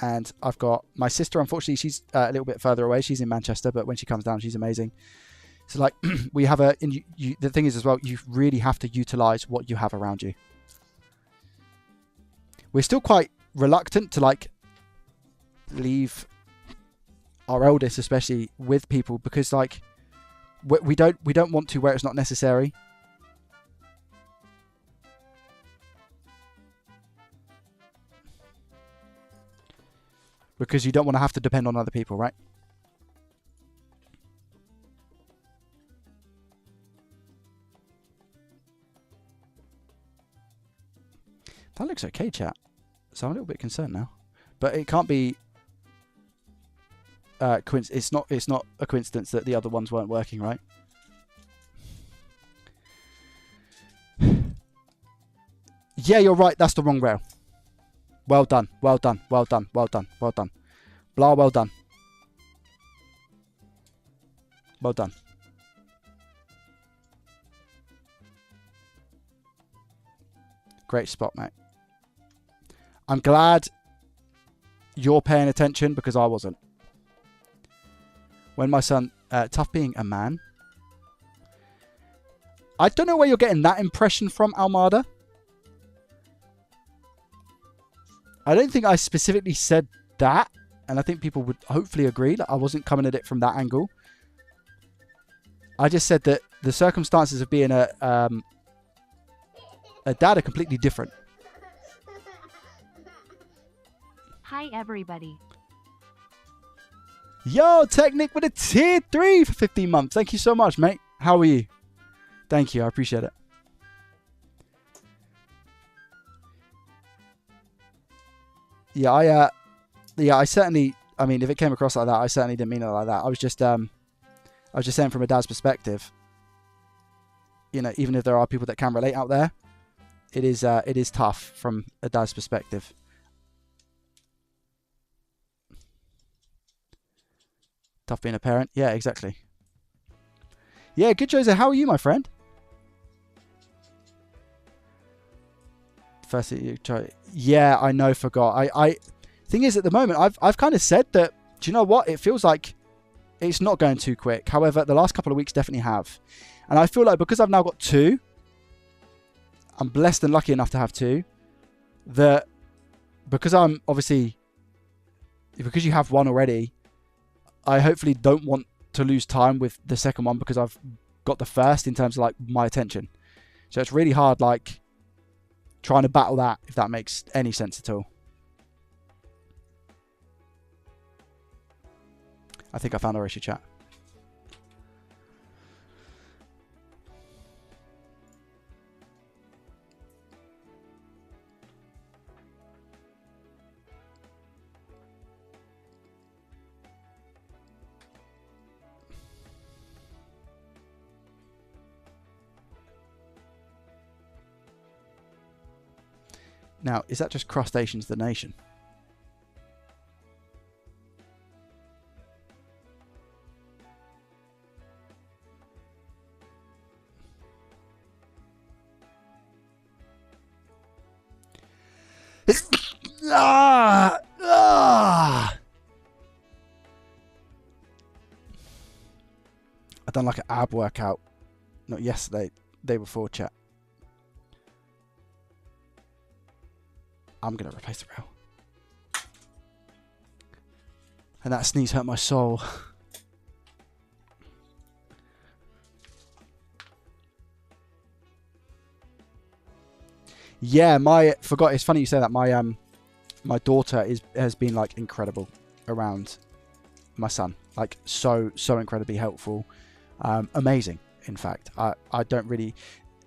And I've got my sister, unfortunately, she's a little bit further away. She's in Manchester, but when she comes down, she's amazing. So, like, we have the thing is as well, you really have to utilize what you have around you. We're still quite reluctant to, like, leave our eldest, especially with people, because, like, we don't want to where it's not necessary. Because you don't want to have to depend on other people, right? That looks okay, chat. So I'm a little bit concerned now. But it can't be it's not a coincidence that the other ones weren't working, right? Yeah, you're right. That's the wrong rail. Well done. Well done. Well done. Well done. Well done. Blah, well done. Well done. Great spot, mate. I'm glad you're paying attention because I wasn't. When my son, tough being a man. I don't know where you're getting that impression from, Almada. I don't think I specifically said that. And I think people would hopefully agree that I wasn't coming at it from that angle. I just said that the circumstances of being a dad are completely different. Hi, everybody. Yo, Technic with a tier 3 for 15 months. Thank you so much, mate. How are you? Thank you. I appreciate it. Yeah, I certainly, I mean, if it came across like that, I certainly didn't mean it like that. I was just saying from a dad's perspective, you know, even if there are people that can relate out there, it is tough from a dad's perspective. Tough being a parent. Yeah, exactly. Yeah, good, Jose. How are you, my friend? First, you try. Yeah, I know. Forgot. Thing is, at the moment, I've kind of said that. Do you know what? It feels like it's not going too quick. However, the last couple of weeks definitely have, and I feel like because I've now got two, I'm blessed and lucky enough to have two. That because I'm obviously, because you have one already, I hopefully don't want to lose time with the second one because I've got the first in terms of like my attention. So it's really hard like trying to battle that, if that makes any sense at all. I think I found our issue chat. Now, is that just crustaceans the nation? I done like an ab workout, not yesterday, day before, chat. I'm gonna replace the rail. And that sneeze hurt my soul. Yeah, forgot. It's funny you say that. My daughter has been like incredible around my son. Like so incredibly helpful, amazing. In fact, I don't really.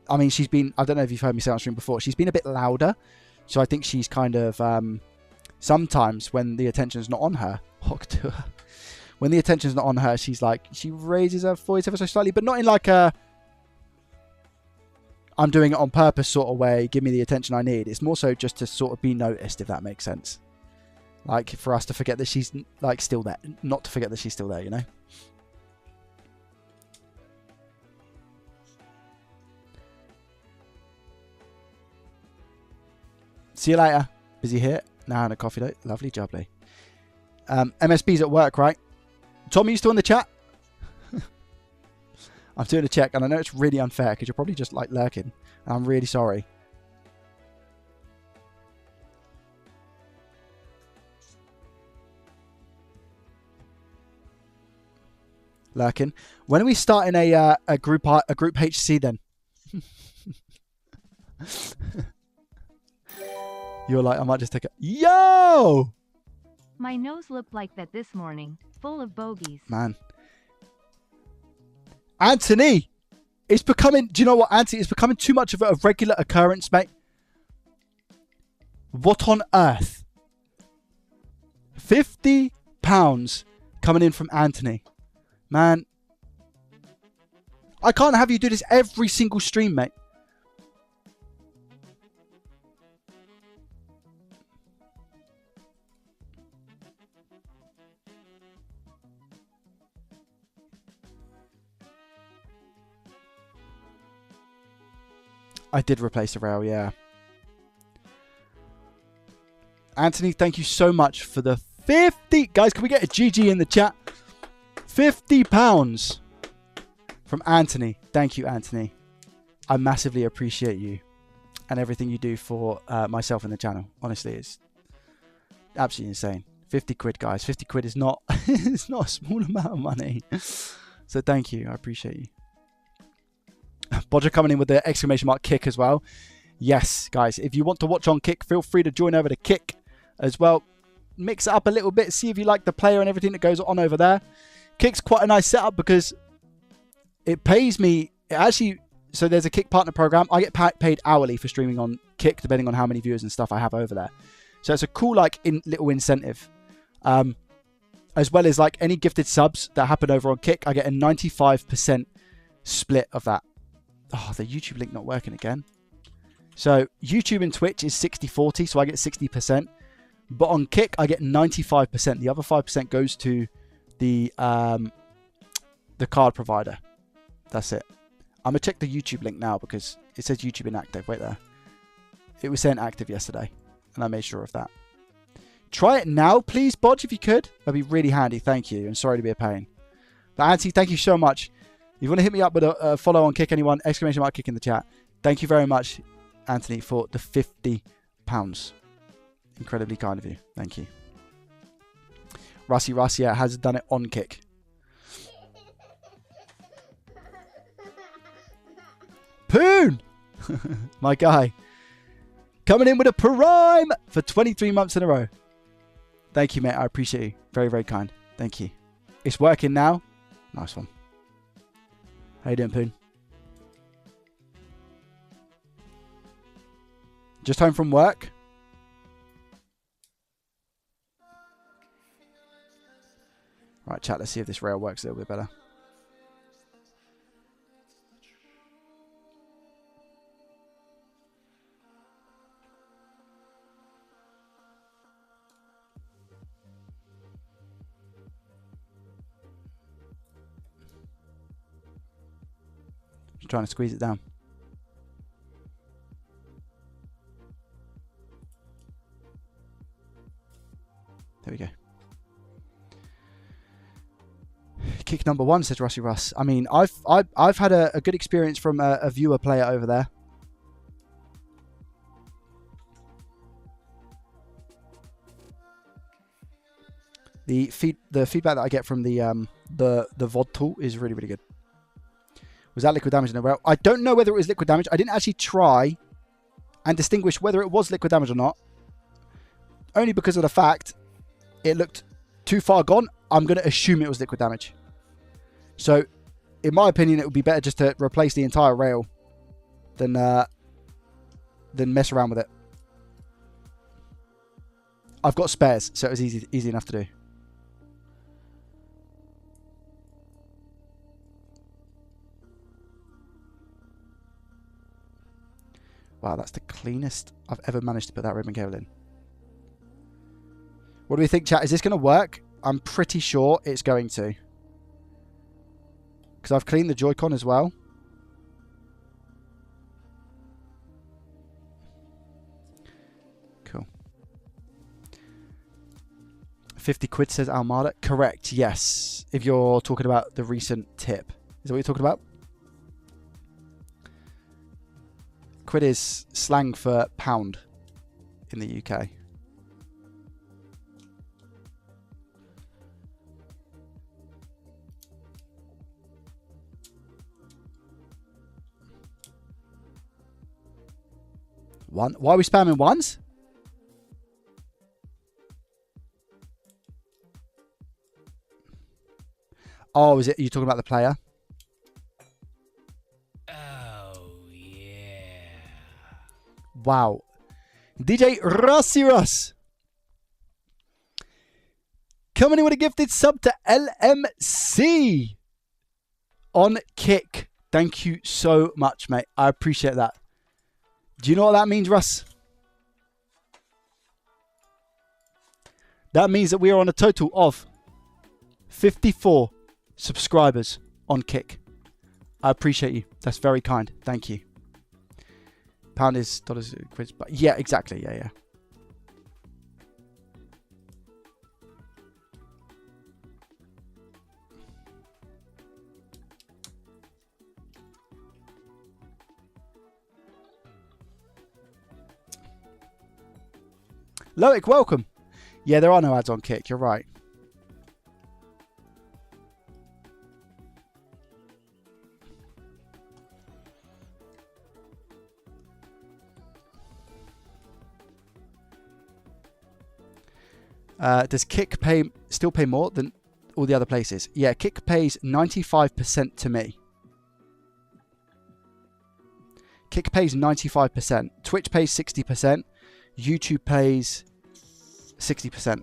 I mean, she's been. I don't know if you've heard me say on stream before. She's been a bit louder, so I think she's kind of sometimes when the attention's not on her. When the attention's not on her, she's like she raises her voice ever so slightly, but not in like a I'm doing it on purpose sort of way, give me the attention I need. It's more so just to sort of be noticed, if that makes sense. Like for us to forget that she's like still there. Not to forget that she's still there, you know? See you later. Busy here. Now on a coffee date. Lovely jubbly. MSB's at work, right? Tom, are you still in the chat? I'm doing a check, and I know it's really unfair because you're probably just like lurking. And I'm really sorry. Lurking. When are we starting a group HC then? You're like, I might just take a yo. My nose looked like that this morning, full of bogeys. Man. Anthony, it's becoming, do you know what, Anthony? It's becoming too much of a regular occurrence, mate. What on earth? £50 coming in from Anthony. Man, I can't have you do this every single stream, mate. I did replace the rail, yeah. Anthony, thank you so much for the 50. Guys, can we get a GG in the chat? £50 from Anthony. Thank you, Anthony. I massively appreciate you and everything you do for myself and the channel. Honestly, it's absolutely insane. 50 quid, guys. 50 quid is not, it's not a small amount of money. So thank you. I appreciate you. Bodger coming in with the exclamation mark kick as well. Yes, guys, if you want to watch on Kick, feel free to join over to Kick as well. Mix it up a little bit, see if you like the player and everything that goes on over there. Kick's quite a nice setup because it pays me. It actually, so there's a Kick partner program. I get paid hourly for streaming on Kick, depending on how many viewers and stuff I have over there. So it's a cool like little incentive. As well as like any gifted subs that happen over on Kick, I get a 95% split of that. Oh, the YouTube link not working again. So YouTube and Twitch is 60-40, so I get 60%. But on Kick, I get 95%. The other 5% goes to the card provider. That's it. I'm going to check the YouTube link now because it says YouTube inactive. Wait there. It was saying active yesterday, and I made sure of that. Try it now, please, Bodge, if you could. That'd be really handy. Thank you. And sorry to be a pain. But Auntie, thank you so much. If you want to hit me up with a follow on Kick, anyone, exclamation mark Kick in the chat. Thank you very much. Anthony, for the £50. Incredibly kind of you. Thank you. Rusty yeah, has done it on Kick. Poon! My guy. Coming in with a prime for 23 months in a row. Thank you, mate. I appreciate you. Very, very kind. Thank you. It's working now. Nice one. How you doing, Poon? Just home from work. Right, chat. Let's see if this rail works a little bit better. Just trying to squeeze it down. There we go. Kick number 1, says Rusty Russ. I mean, I've had a good experience from a viewer player over there. The feedback that I get from the VOD tool is really, really good. Was that liquid damage in the rail? I don't know whether it was liquid damage. I didn't actually try and distinguish whether it was liquid damage or not. Only because of the fact it looked too far gone. I'm going to assume it was liquid damage. So, in my opinion, it would be better just to replace the entire rail than mess around with it. I've got spares, so it was easy enough to do. Wow, that's the cleanest I've ever managed to put that ribbon cable in. What do we think, chat? Is this going to work? I'm pretty sure it's going to. Because I've cleaned the Joy-Con as well. Cool. 50 quid, says Almada. Correct, yes. If you're talking about the recent tip. Is that what you're talking about? Quid is slang for pound in the UK. One. Why are we spamming ones? Oh, is it? Are you talking about the player? Wow. DJ Rusty Russ. Coming in with a gifted sub to LMC on Kick. Thank you so much, mate. I appreciate that. Do you know what that means, Russ? That means that we are on a total of 54 subscribers on Kick. I appreciate you. That's very kind. Thank you. Pound is dollars, quids, but yeah, exactly. Yeah. Loic, welcome. Yeah, there are no ads on Kick. You're right. Does Kick still pay more than all the other places? Yeah, Kick pays 95% to me. Kick pays 95%. Twitch pays 60%. YouTube pays 60%.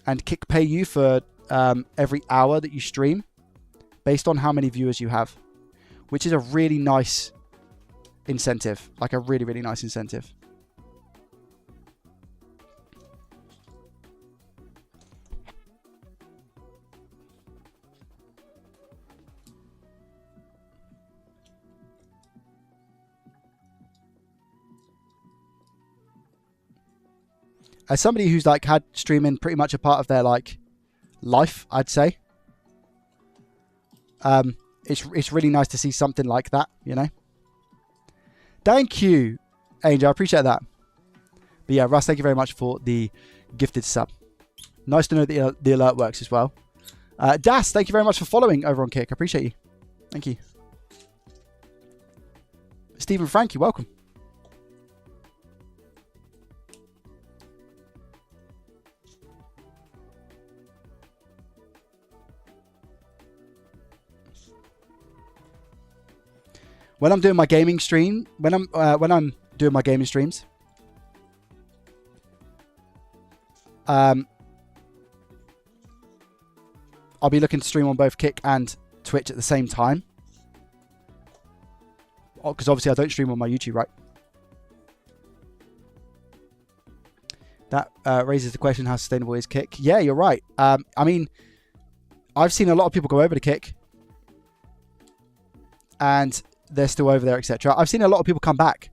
And Kick pay you for every hour that you stream based on how many viewers you have, which is a really nice incentive. Like a really, really nice incentive. As somebody who's like had streaming pretty much a part of their like life, I'd say. it's really nice to see something like that, you know. Thank you, Angel. I appreciate that. But yeah, Russ, thank you very much for the gifted sub. Nice to know that the alert works as well. Das, thank you very much for following over on Kick. I appreciate you. Thank you. Stephen Frankie, welcome. When I'm doing my gaming stream, when I'm doing my gaming streams, I'll be looking to stream on both Kick and Twitch at the same time. Because obviously I don't stream on my YouTube, right? That raises the question, how sustainable is Kick? Yeah, you're right. I mean, I've seen a lot of people go over to Kick and they're still over there, etc. I've seen a lot of people come back.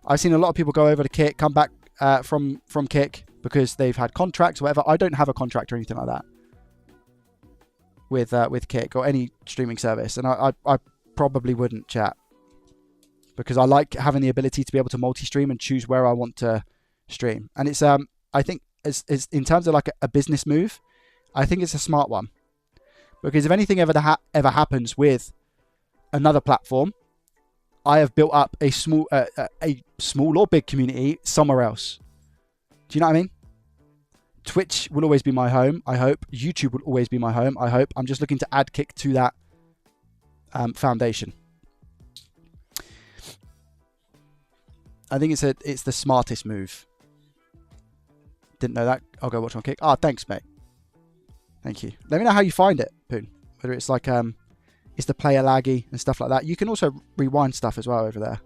I've seen a lot of people go over to Kick, come back from Kick because they've had contracts or whatever. I don't have a contract or anything like that with Kick or any streaming service, and I probably wouldn't, chat, because I like having the ability to be able to multi-stream and choose where I want to stream. And it's I think as in terms of like a business move, I think it's a smart one, because if anything ever happens with another platform, I have built up a small or big community somewhere else. Do you know what I mean? Twitch will always be my home, I hope. YouTube will always be my home, I hope. I'm just looking to add Kick to that foundation. I think it's the smartest move. Didn't know that. I'll go watch on Kick. Ah, thanks, mate. Thank you. Let me know how you find it, Poon. Whether it's like is the player laggy and stuff like that. You can also rewind stuff as well over there.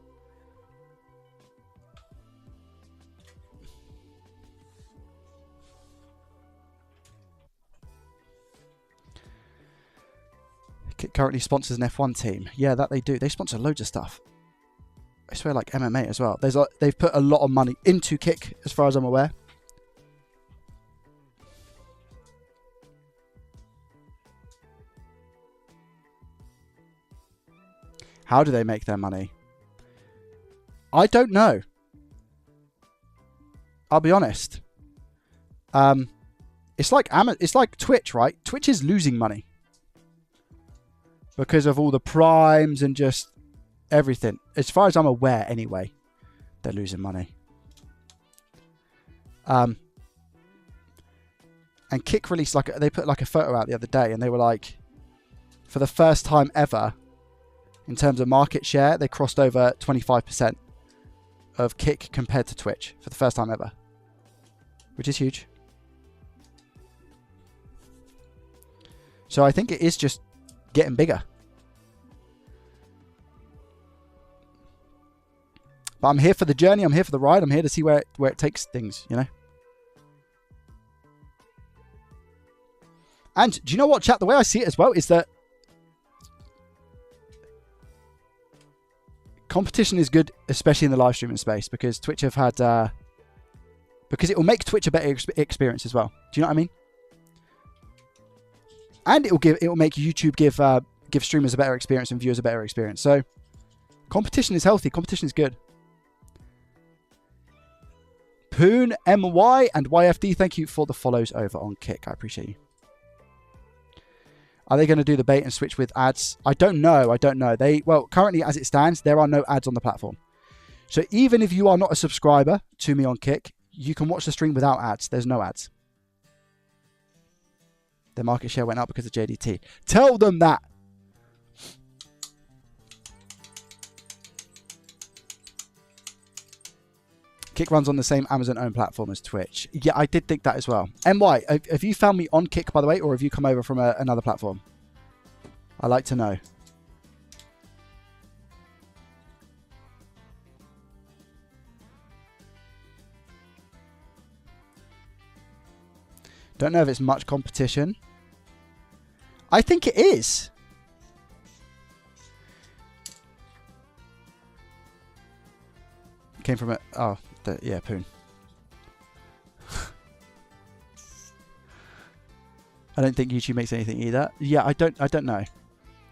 Kick currently sponsors an F1 team. Yeah, that they do. They sponsor loads of stuff. I swear, like MMA as well. They've put a lot of money into Kick, as far as I'm aware. How do they make their money? I don't know. I'll be honest. It's like Twitch, right? Twitch is losing money because of all the primes and just everything. As far as I'm aware, anyway, they're losing money. And Kick released they put like a photo out the other day, and they were like, for the first time ever, in terms of market share, they crossed over 25% of Kick compared to Twitch for the first time ever, which is huge. So I think it is just getting bigger. But I'm here for the journey. I'm here for the ride. I'm here to see where it takes things, you know. And do you know what, chat? The way I see it as well is that competition is good, especially in the live streaming space, because Twitch have had because it will make Twitch a better experience as well. Do you know what I mean? And it will make YouTube give streamers a better experience and viewers a better experience. So competition is healthy. Competition is good. Poon, MY, and YFD, thank you for the follows over on Kick. I appreciate you. Are they going to do the bait and switch with ads? I don't know. Well, currently as it stands, there are no ads on the platform. So even if you are not a subscriber to me on Kick, you can watch the stream without ads. There's no ads. Their market share went up because of JDT. Tell them that. Kick runs on the same Amazon-owned platform as Twitch. Yeah, I did think that as well. MY, have you found me on Kick, by the way, or have you come over from another platform? I'd like to know. Don't know if it's much competition. I think it is. Came from it. Oh, yeah, Poon. I don't think YouTube makes anything either. Yeah, I don't know.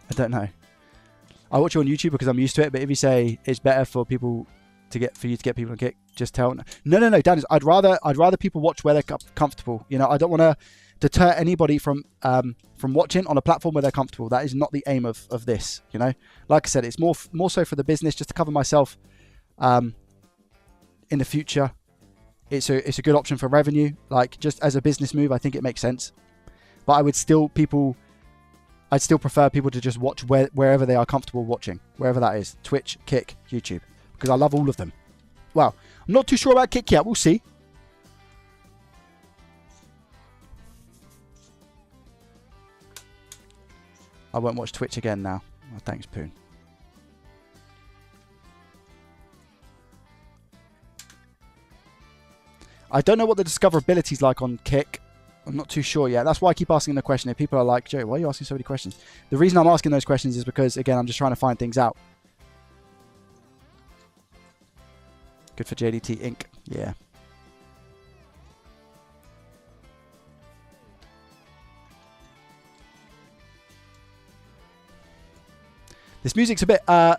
I don't know. I watch you on YouTube because I'm used to it, but if you say it's better for people to get, for you to get people on Kick, just tell. No, Dan, I'd rather people watch where they're comfortable. You know, I don't want to deter anybody from watching on a platform where they're comfortable. That is not the aim of this. You know, like I said, it's more so for the business, just to cover myself in the future. It's a good option for revenue. Like, just as a business move, I think it makes sense. But I'd still prefer people to just watch wherever they are comfortable watching, wherever that is. Twitch, Kick, YouTube, because I love all of them. Well, I'm not too sure about Kick yet. We'll see. I won't watch Twitch again now. Oh, thanks, Poon. I don't know what the discoverability is like on Kick. I'm not too sure yet. That's why I keep asking the question. If people are like, Joe, why are you asking so many questions? The reason I'm asking those questions is because, again, I'm just trying to find things out. Good for JDT Inc. Yeah. This music's a bit... there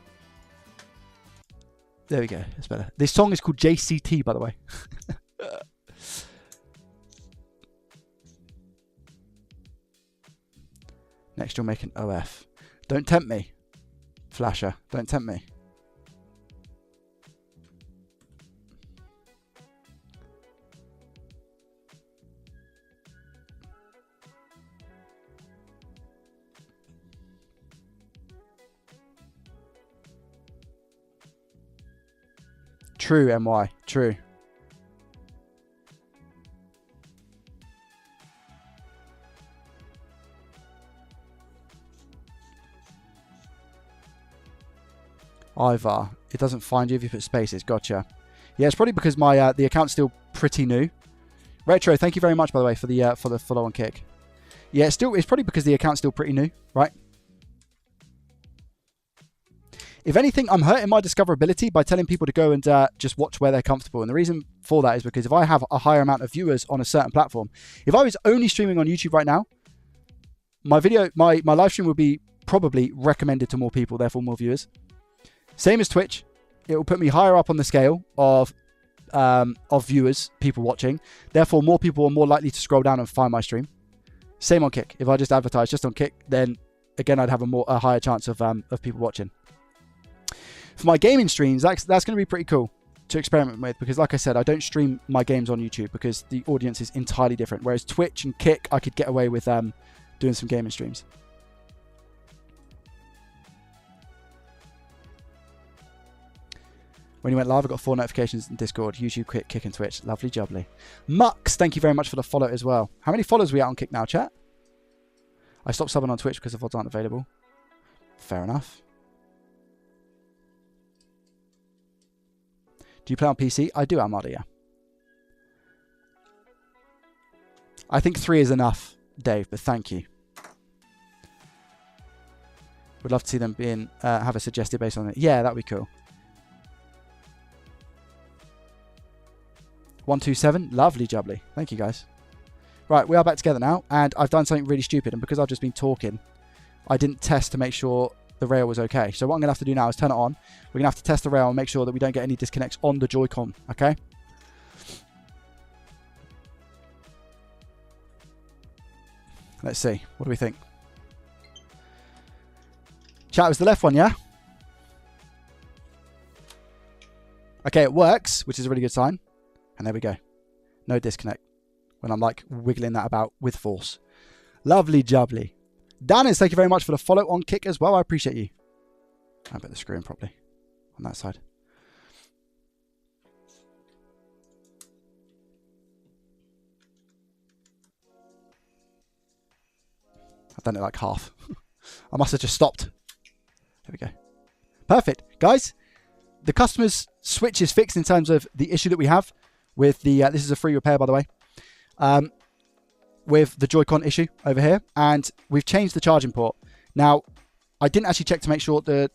we go. That's better. This song is called JCT, by the way. Next, you'll make an OF. Don't tempt me, Flasher. Don't tempt me. True, MY. True. Ivar. It doesn't find you if you put spaces. Gotcha. Yeah, it's probably because my the account's still pretty new. Retro, thank you very much, by the way, for the follow on Kick. Yeah, it's probably because the account's still pretty new, right? If anything, I'm hurting my discoverability by telling people to go and just watch where they're comfortable. And the reason for that is because if I have a higher amount of viewers on a certain platform, if I was only streaming on YouTube right now, my live stream would be probably recommended to more people, therefore more viewers. Same as Twitch, it will put me higher up on the scale of viewers, people watching. Therefore, more people are more likely to scroll down and find my stream. Same on Kick. If I just advertise just on Kick, then again, I'd have a higher chance of people watching. For my gaming streams, that's going to be pretty cool to experiment with, because like I said, I don't stream my games on YouTube because the audience is entirely different. Whereas Twitch and Kick, I could get away with doing some gaming streams. When you went live, I got 4 notifications in Discord, YouTube, Kick, and Twitch. Lovely jubbly. Mux, thank you very much for the follow as well. How many followers are we at on Kick now, chat? I stopped subbing on Twitch because the VODs aren't available. Fair enough. Do you play on PC? I do, Armada, yeah. I think 3 is enough, Dave, but thank you. Would love to see them have a suggested base on it. Yeah, that'd be cool. 127, lovely jubbly. Thank you, guys. Right, we are back together now, and I've done something really stupid, and because I've just been talking, I didn't test to make sure the rail was okay. So what I'm going to have to do now is turn it on. We're going to have to test the rail and make sure that we don't get any disconnects on the Joy-Con, okay? Let's see. What do we think? Chat, it was the left one, yeah? Okay, it works, which is a really good sign. And there we go. No disconnect when I'm like wiggling that about with force. Lovely jubbly. Danis, thank you very much for the follow on Kick as well. I appreciate you. I bet the screw in properly on that side. I've done it like half. I must have just stopped. There we go. Perfect. Guys, the customer's switch is fixed in terms of the issue that we have with the, this is a free repair, by the way, with the Joy-Con issue over here. And we've changed the charging port. Now, I didn't actually check to make sure the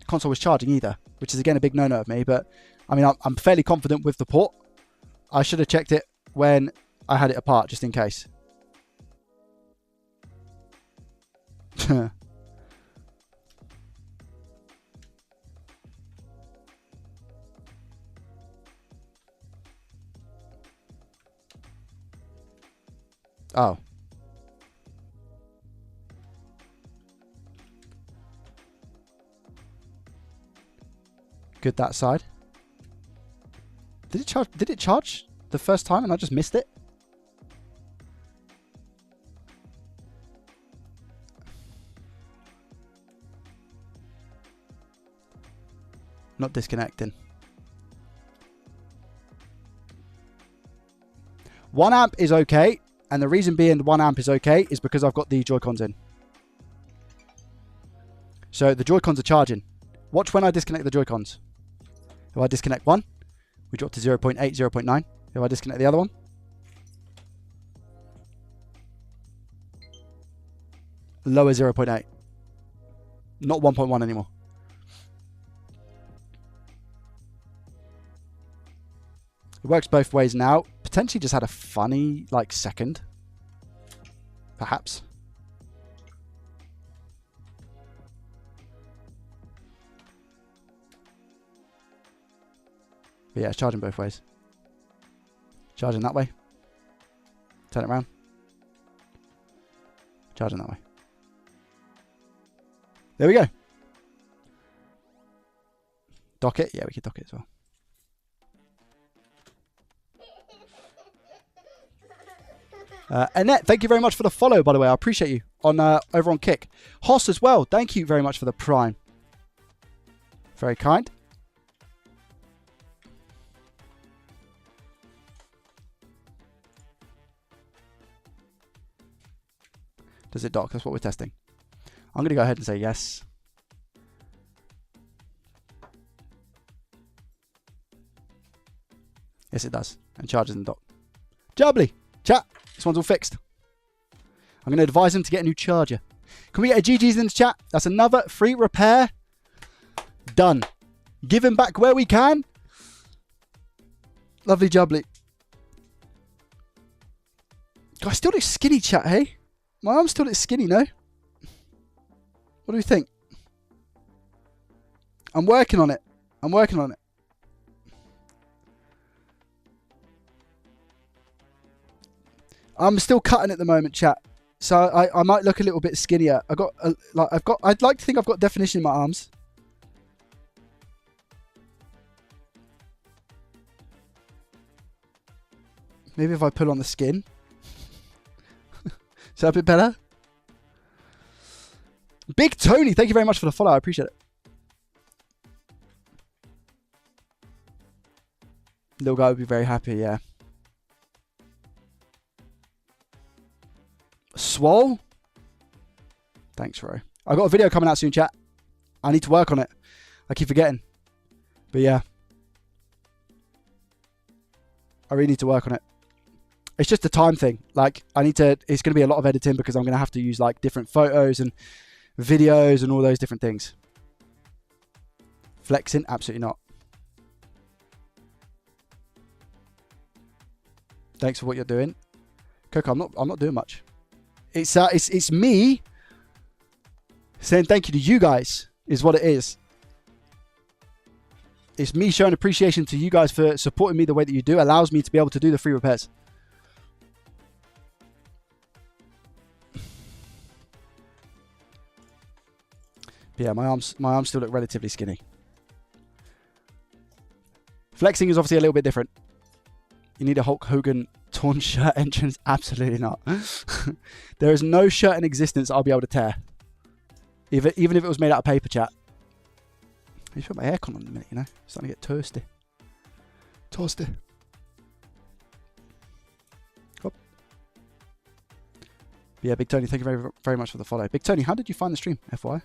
console was charging either, which is, again, a big no-no of me. But, I mean, I'm fairly confident with the port. I should have checked it when I had it apart, just in case. Oh. Good that side. Did it charge? Did it charge the first time and I just missed it? Not disconnecting. 1 amp is okay, and the reason being the 1 amp is okay is because I've got the Joy-Cons in. So the Joy-Cons are charging. Watch when I disconnect the Joy-Cons. If I disconnect one, we drop to 0.8, 0.9. If I disconnect the other one, lower 0.8. Not 1.1 anymore. It works both ways now. Potentially just had a funny, like, second. Perhaps. But yeah, it's charging both ways. Charging that way. Turn it around. Charging that way. There we go. Dock it? Yeah, we could dock it as well. Annette, thank you very much for the follow, by the way. I appreciate you on over on Kick. Hoss as well. Thank you very much for the Prime. Very kind. Does it dock? That's what we're testing. I'm going to go ahead and say yes. Yes, it does. And charges and dock. Jubbly. Chat. This one's all fixed. I'm going to advise him to get a new charger. Can we get a GG's in the chat? That's another free repair. Done. Give him back where we can. Lovely jubbly. God, I still look skinny, chat, hey? My arm still looks skinny, no? What do we think? I'm working on it. I'm working on it. I'm still cutting at the moment, chat. So I might look a little bit skinnier. I'd like to think I've got definition in my arms. Maybe if I pull on the skin. Is that a bit better? Big Tony, thank you very much for the follow. I appreciate it. Little guy would be very happy, yeah. Swole? Thanks, Ro. I've got a video coming out soon, chat. I need to work on it. I keep forgetting. But yeah. I really need to work on it. It's just a time thing. Like, it's going to be a lot of editing because I'm going to have to use, like, different photos and videos and all those different things. Flexing? Absolutely not. Thanks for what you're doing. Coco, I'm not doing much. It's me saying thank you to you guys is what it is. It's me showing appreciation to you guys for supporting me the way that you do. Allows me to be able to do the free repairs. But yeah, my arms still look relatively skinny. Flexing is obviously a little bit different. You need a Hulk Hogan torn shirt entrance? Absolutely not. There is no shirt in existence I'll be able to tear. Even if it was made out of paper, chat. I just put my aircon on in a minute, you know? It's starting to get toasty. Toasty. Hop. Yeah, Big Tony, thank you very, very much for the follow. Big Tony, how did you find the stream, FYI?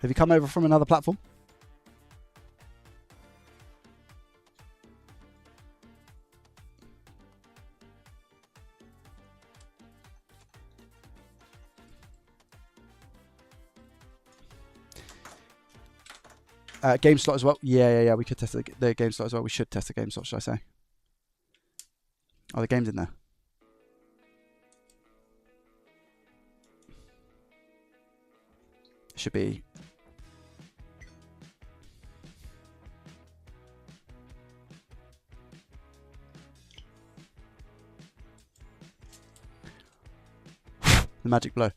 Have you come over from another platform? Game slot as well. Yeah. We could test the game slot as well. We should test the game slot, should I say? Oh, the game's in there. Should be. The magic blow.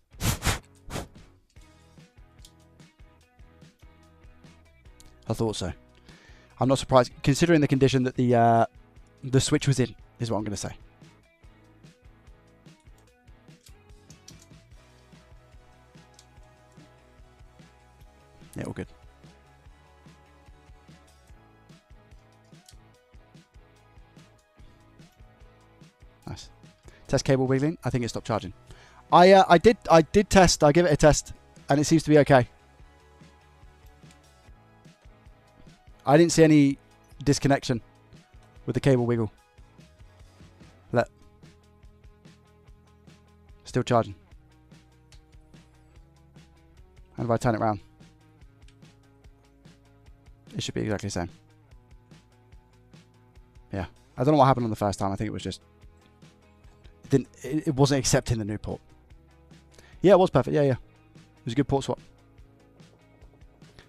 I thought so. I'm not surprised, considering the condition that the switch was in, is what I'm going to say. Yeah, all good. Nice. Test cable wiggling. I think it stopped charging. I did test. I give it a test, and it seems to be okay. I didn't see any disconnection with the cable wiggle. Still charging. And if I turn it around, it should be exactly the same. Yeah. I don't know what happened on the first time. I think it was just it wasn't accepting the new port. Yeah, it was perfect. Yeah. It was a good port swap.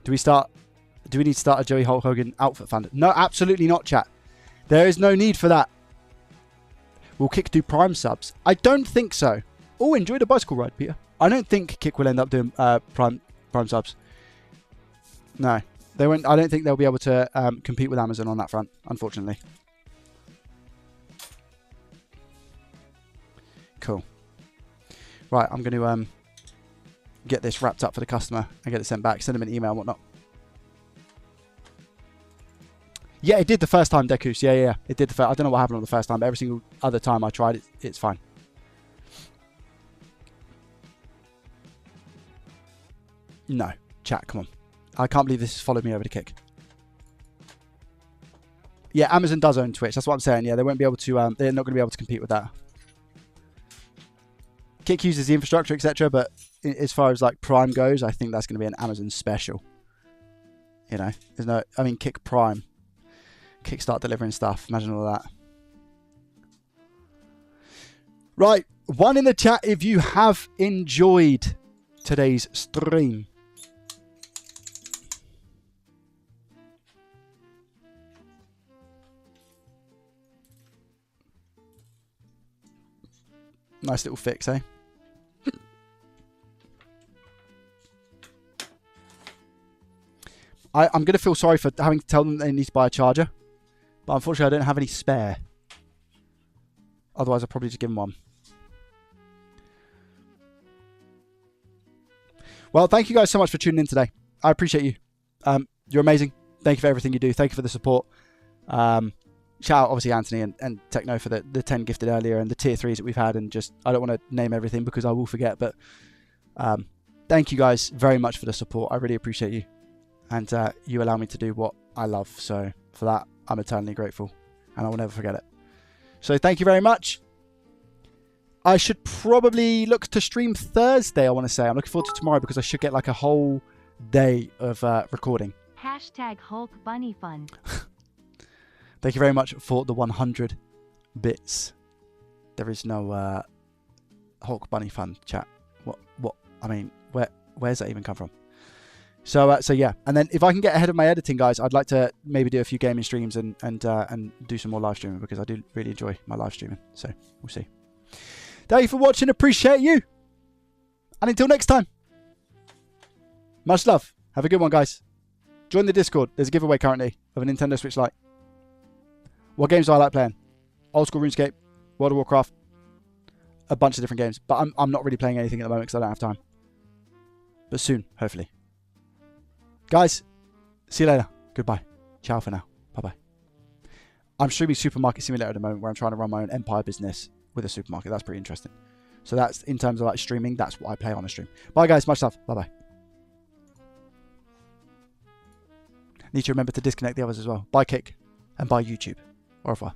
Do we need to start a Joey Hulk Hogan outfit fund? No, absolutely not, chat. There is no need for that. Will Kick do Prime subs? I don't think so. Oh, enjoy the bicycle ride, Peter. I don't think Kick will end up doing Prime subs. No, they won't. I don't think they'll be able to compete with Amazon on that front, unfortunately. Cool. Right, I'm going to get this wrapped up for the customer and get it sent back. Send them an email and whatnot. Yeah, it did the first time, Dekus. Yeah. It did the first. I don't know what happened on the first time, but every single other time I tried it, it's fine. No. Chat, come on. I can't believe this has followed me over to Kick. Yeah, Amazon does own Twitch. That's what I'm saying. Yeah, they won't be able to, they're not going to be able to compete with that. Kick uses the infrastructure, etc., but as far as like Prime goes, I think that's going to be an Amazon special. You know, there's no, I mean, Kick Prime. Kickstart delivering stuff. Imagine all that. Right. One in the chat if you have enjoyed today's stream. Nice little fix, eh? I'm going to feel sorry for having to tell them they need to buy a charger. But unfortunately, I don't have any spare. Otherwise, I'll probably just give them one. Well, thank you guys so much for tuning in today. I appreciate you. You're amazing. Thank you for everything you do. Thank you for the support. Shout out, obviously, Anthony and Techno for the 10 gifted earlier and the tier 3s that we've had. And just, I don't want to name everything because I will forget. But thank you guys very much for the support. I really appreciate you. And you allow me to do what I love. So for that, I'm eternally grateful. And I will never forget it. So thank you very much. I should probably look to stream Thursday, I want to say. I'm looking forward to tomorrow because I should get like a whole day of recording. Hashtag Hulk Bunny Fun. Thank you very much for the 100 bits. There is no Hulk Bunny Fun, chat. What? I mean, where's that even come from? So yeah, and then if I can get ahead of my editing, guys, I'd like to maybe do a few gaming streams and do some more live streaming because I do really enjoy my live streaming. So we'll see. Thank you for watching. Appreciate you. And until next time, much love. Have a good one, guys. Join the Discord. There's a giveaway currently of a Nintendo Switch Lite. What games do I like playing? Old school RuneScape, World of Warcraft, a bunch of different games. But I'm not really playing anything at the moment because I don't have time. But soon, hopefully. Guys, see you later. Goodbye. Ciao for now. Bye-bye. I'm streaming Supermarket Simulator at the moment where I'm trying to run my own empire business with a supermarket. That's pretty interesting. So that's, in terms of like streaming, that's what I play on a stream. Bye, guys. Much love. Bye-bye. Need to remember to disconnect the others as well. Bye, Kick. And bye, YouTube. Au revoir.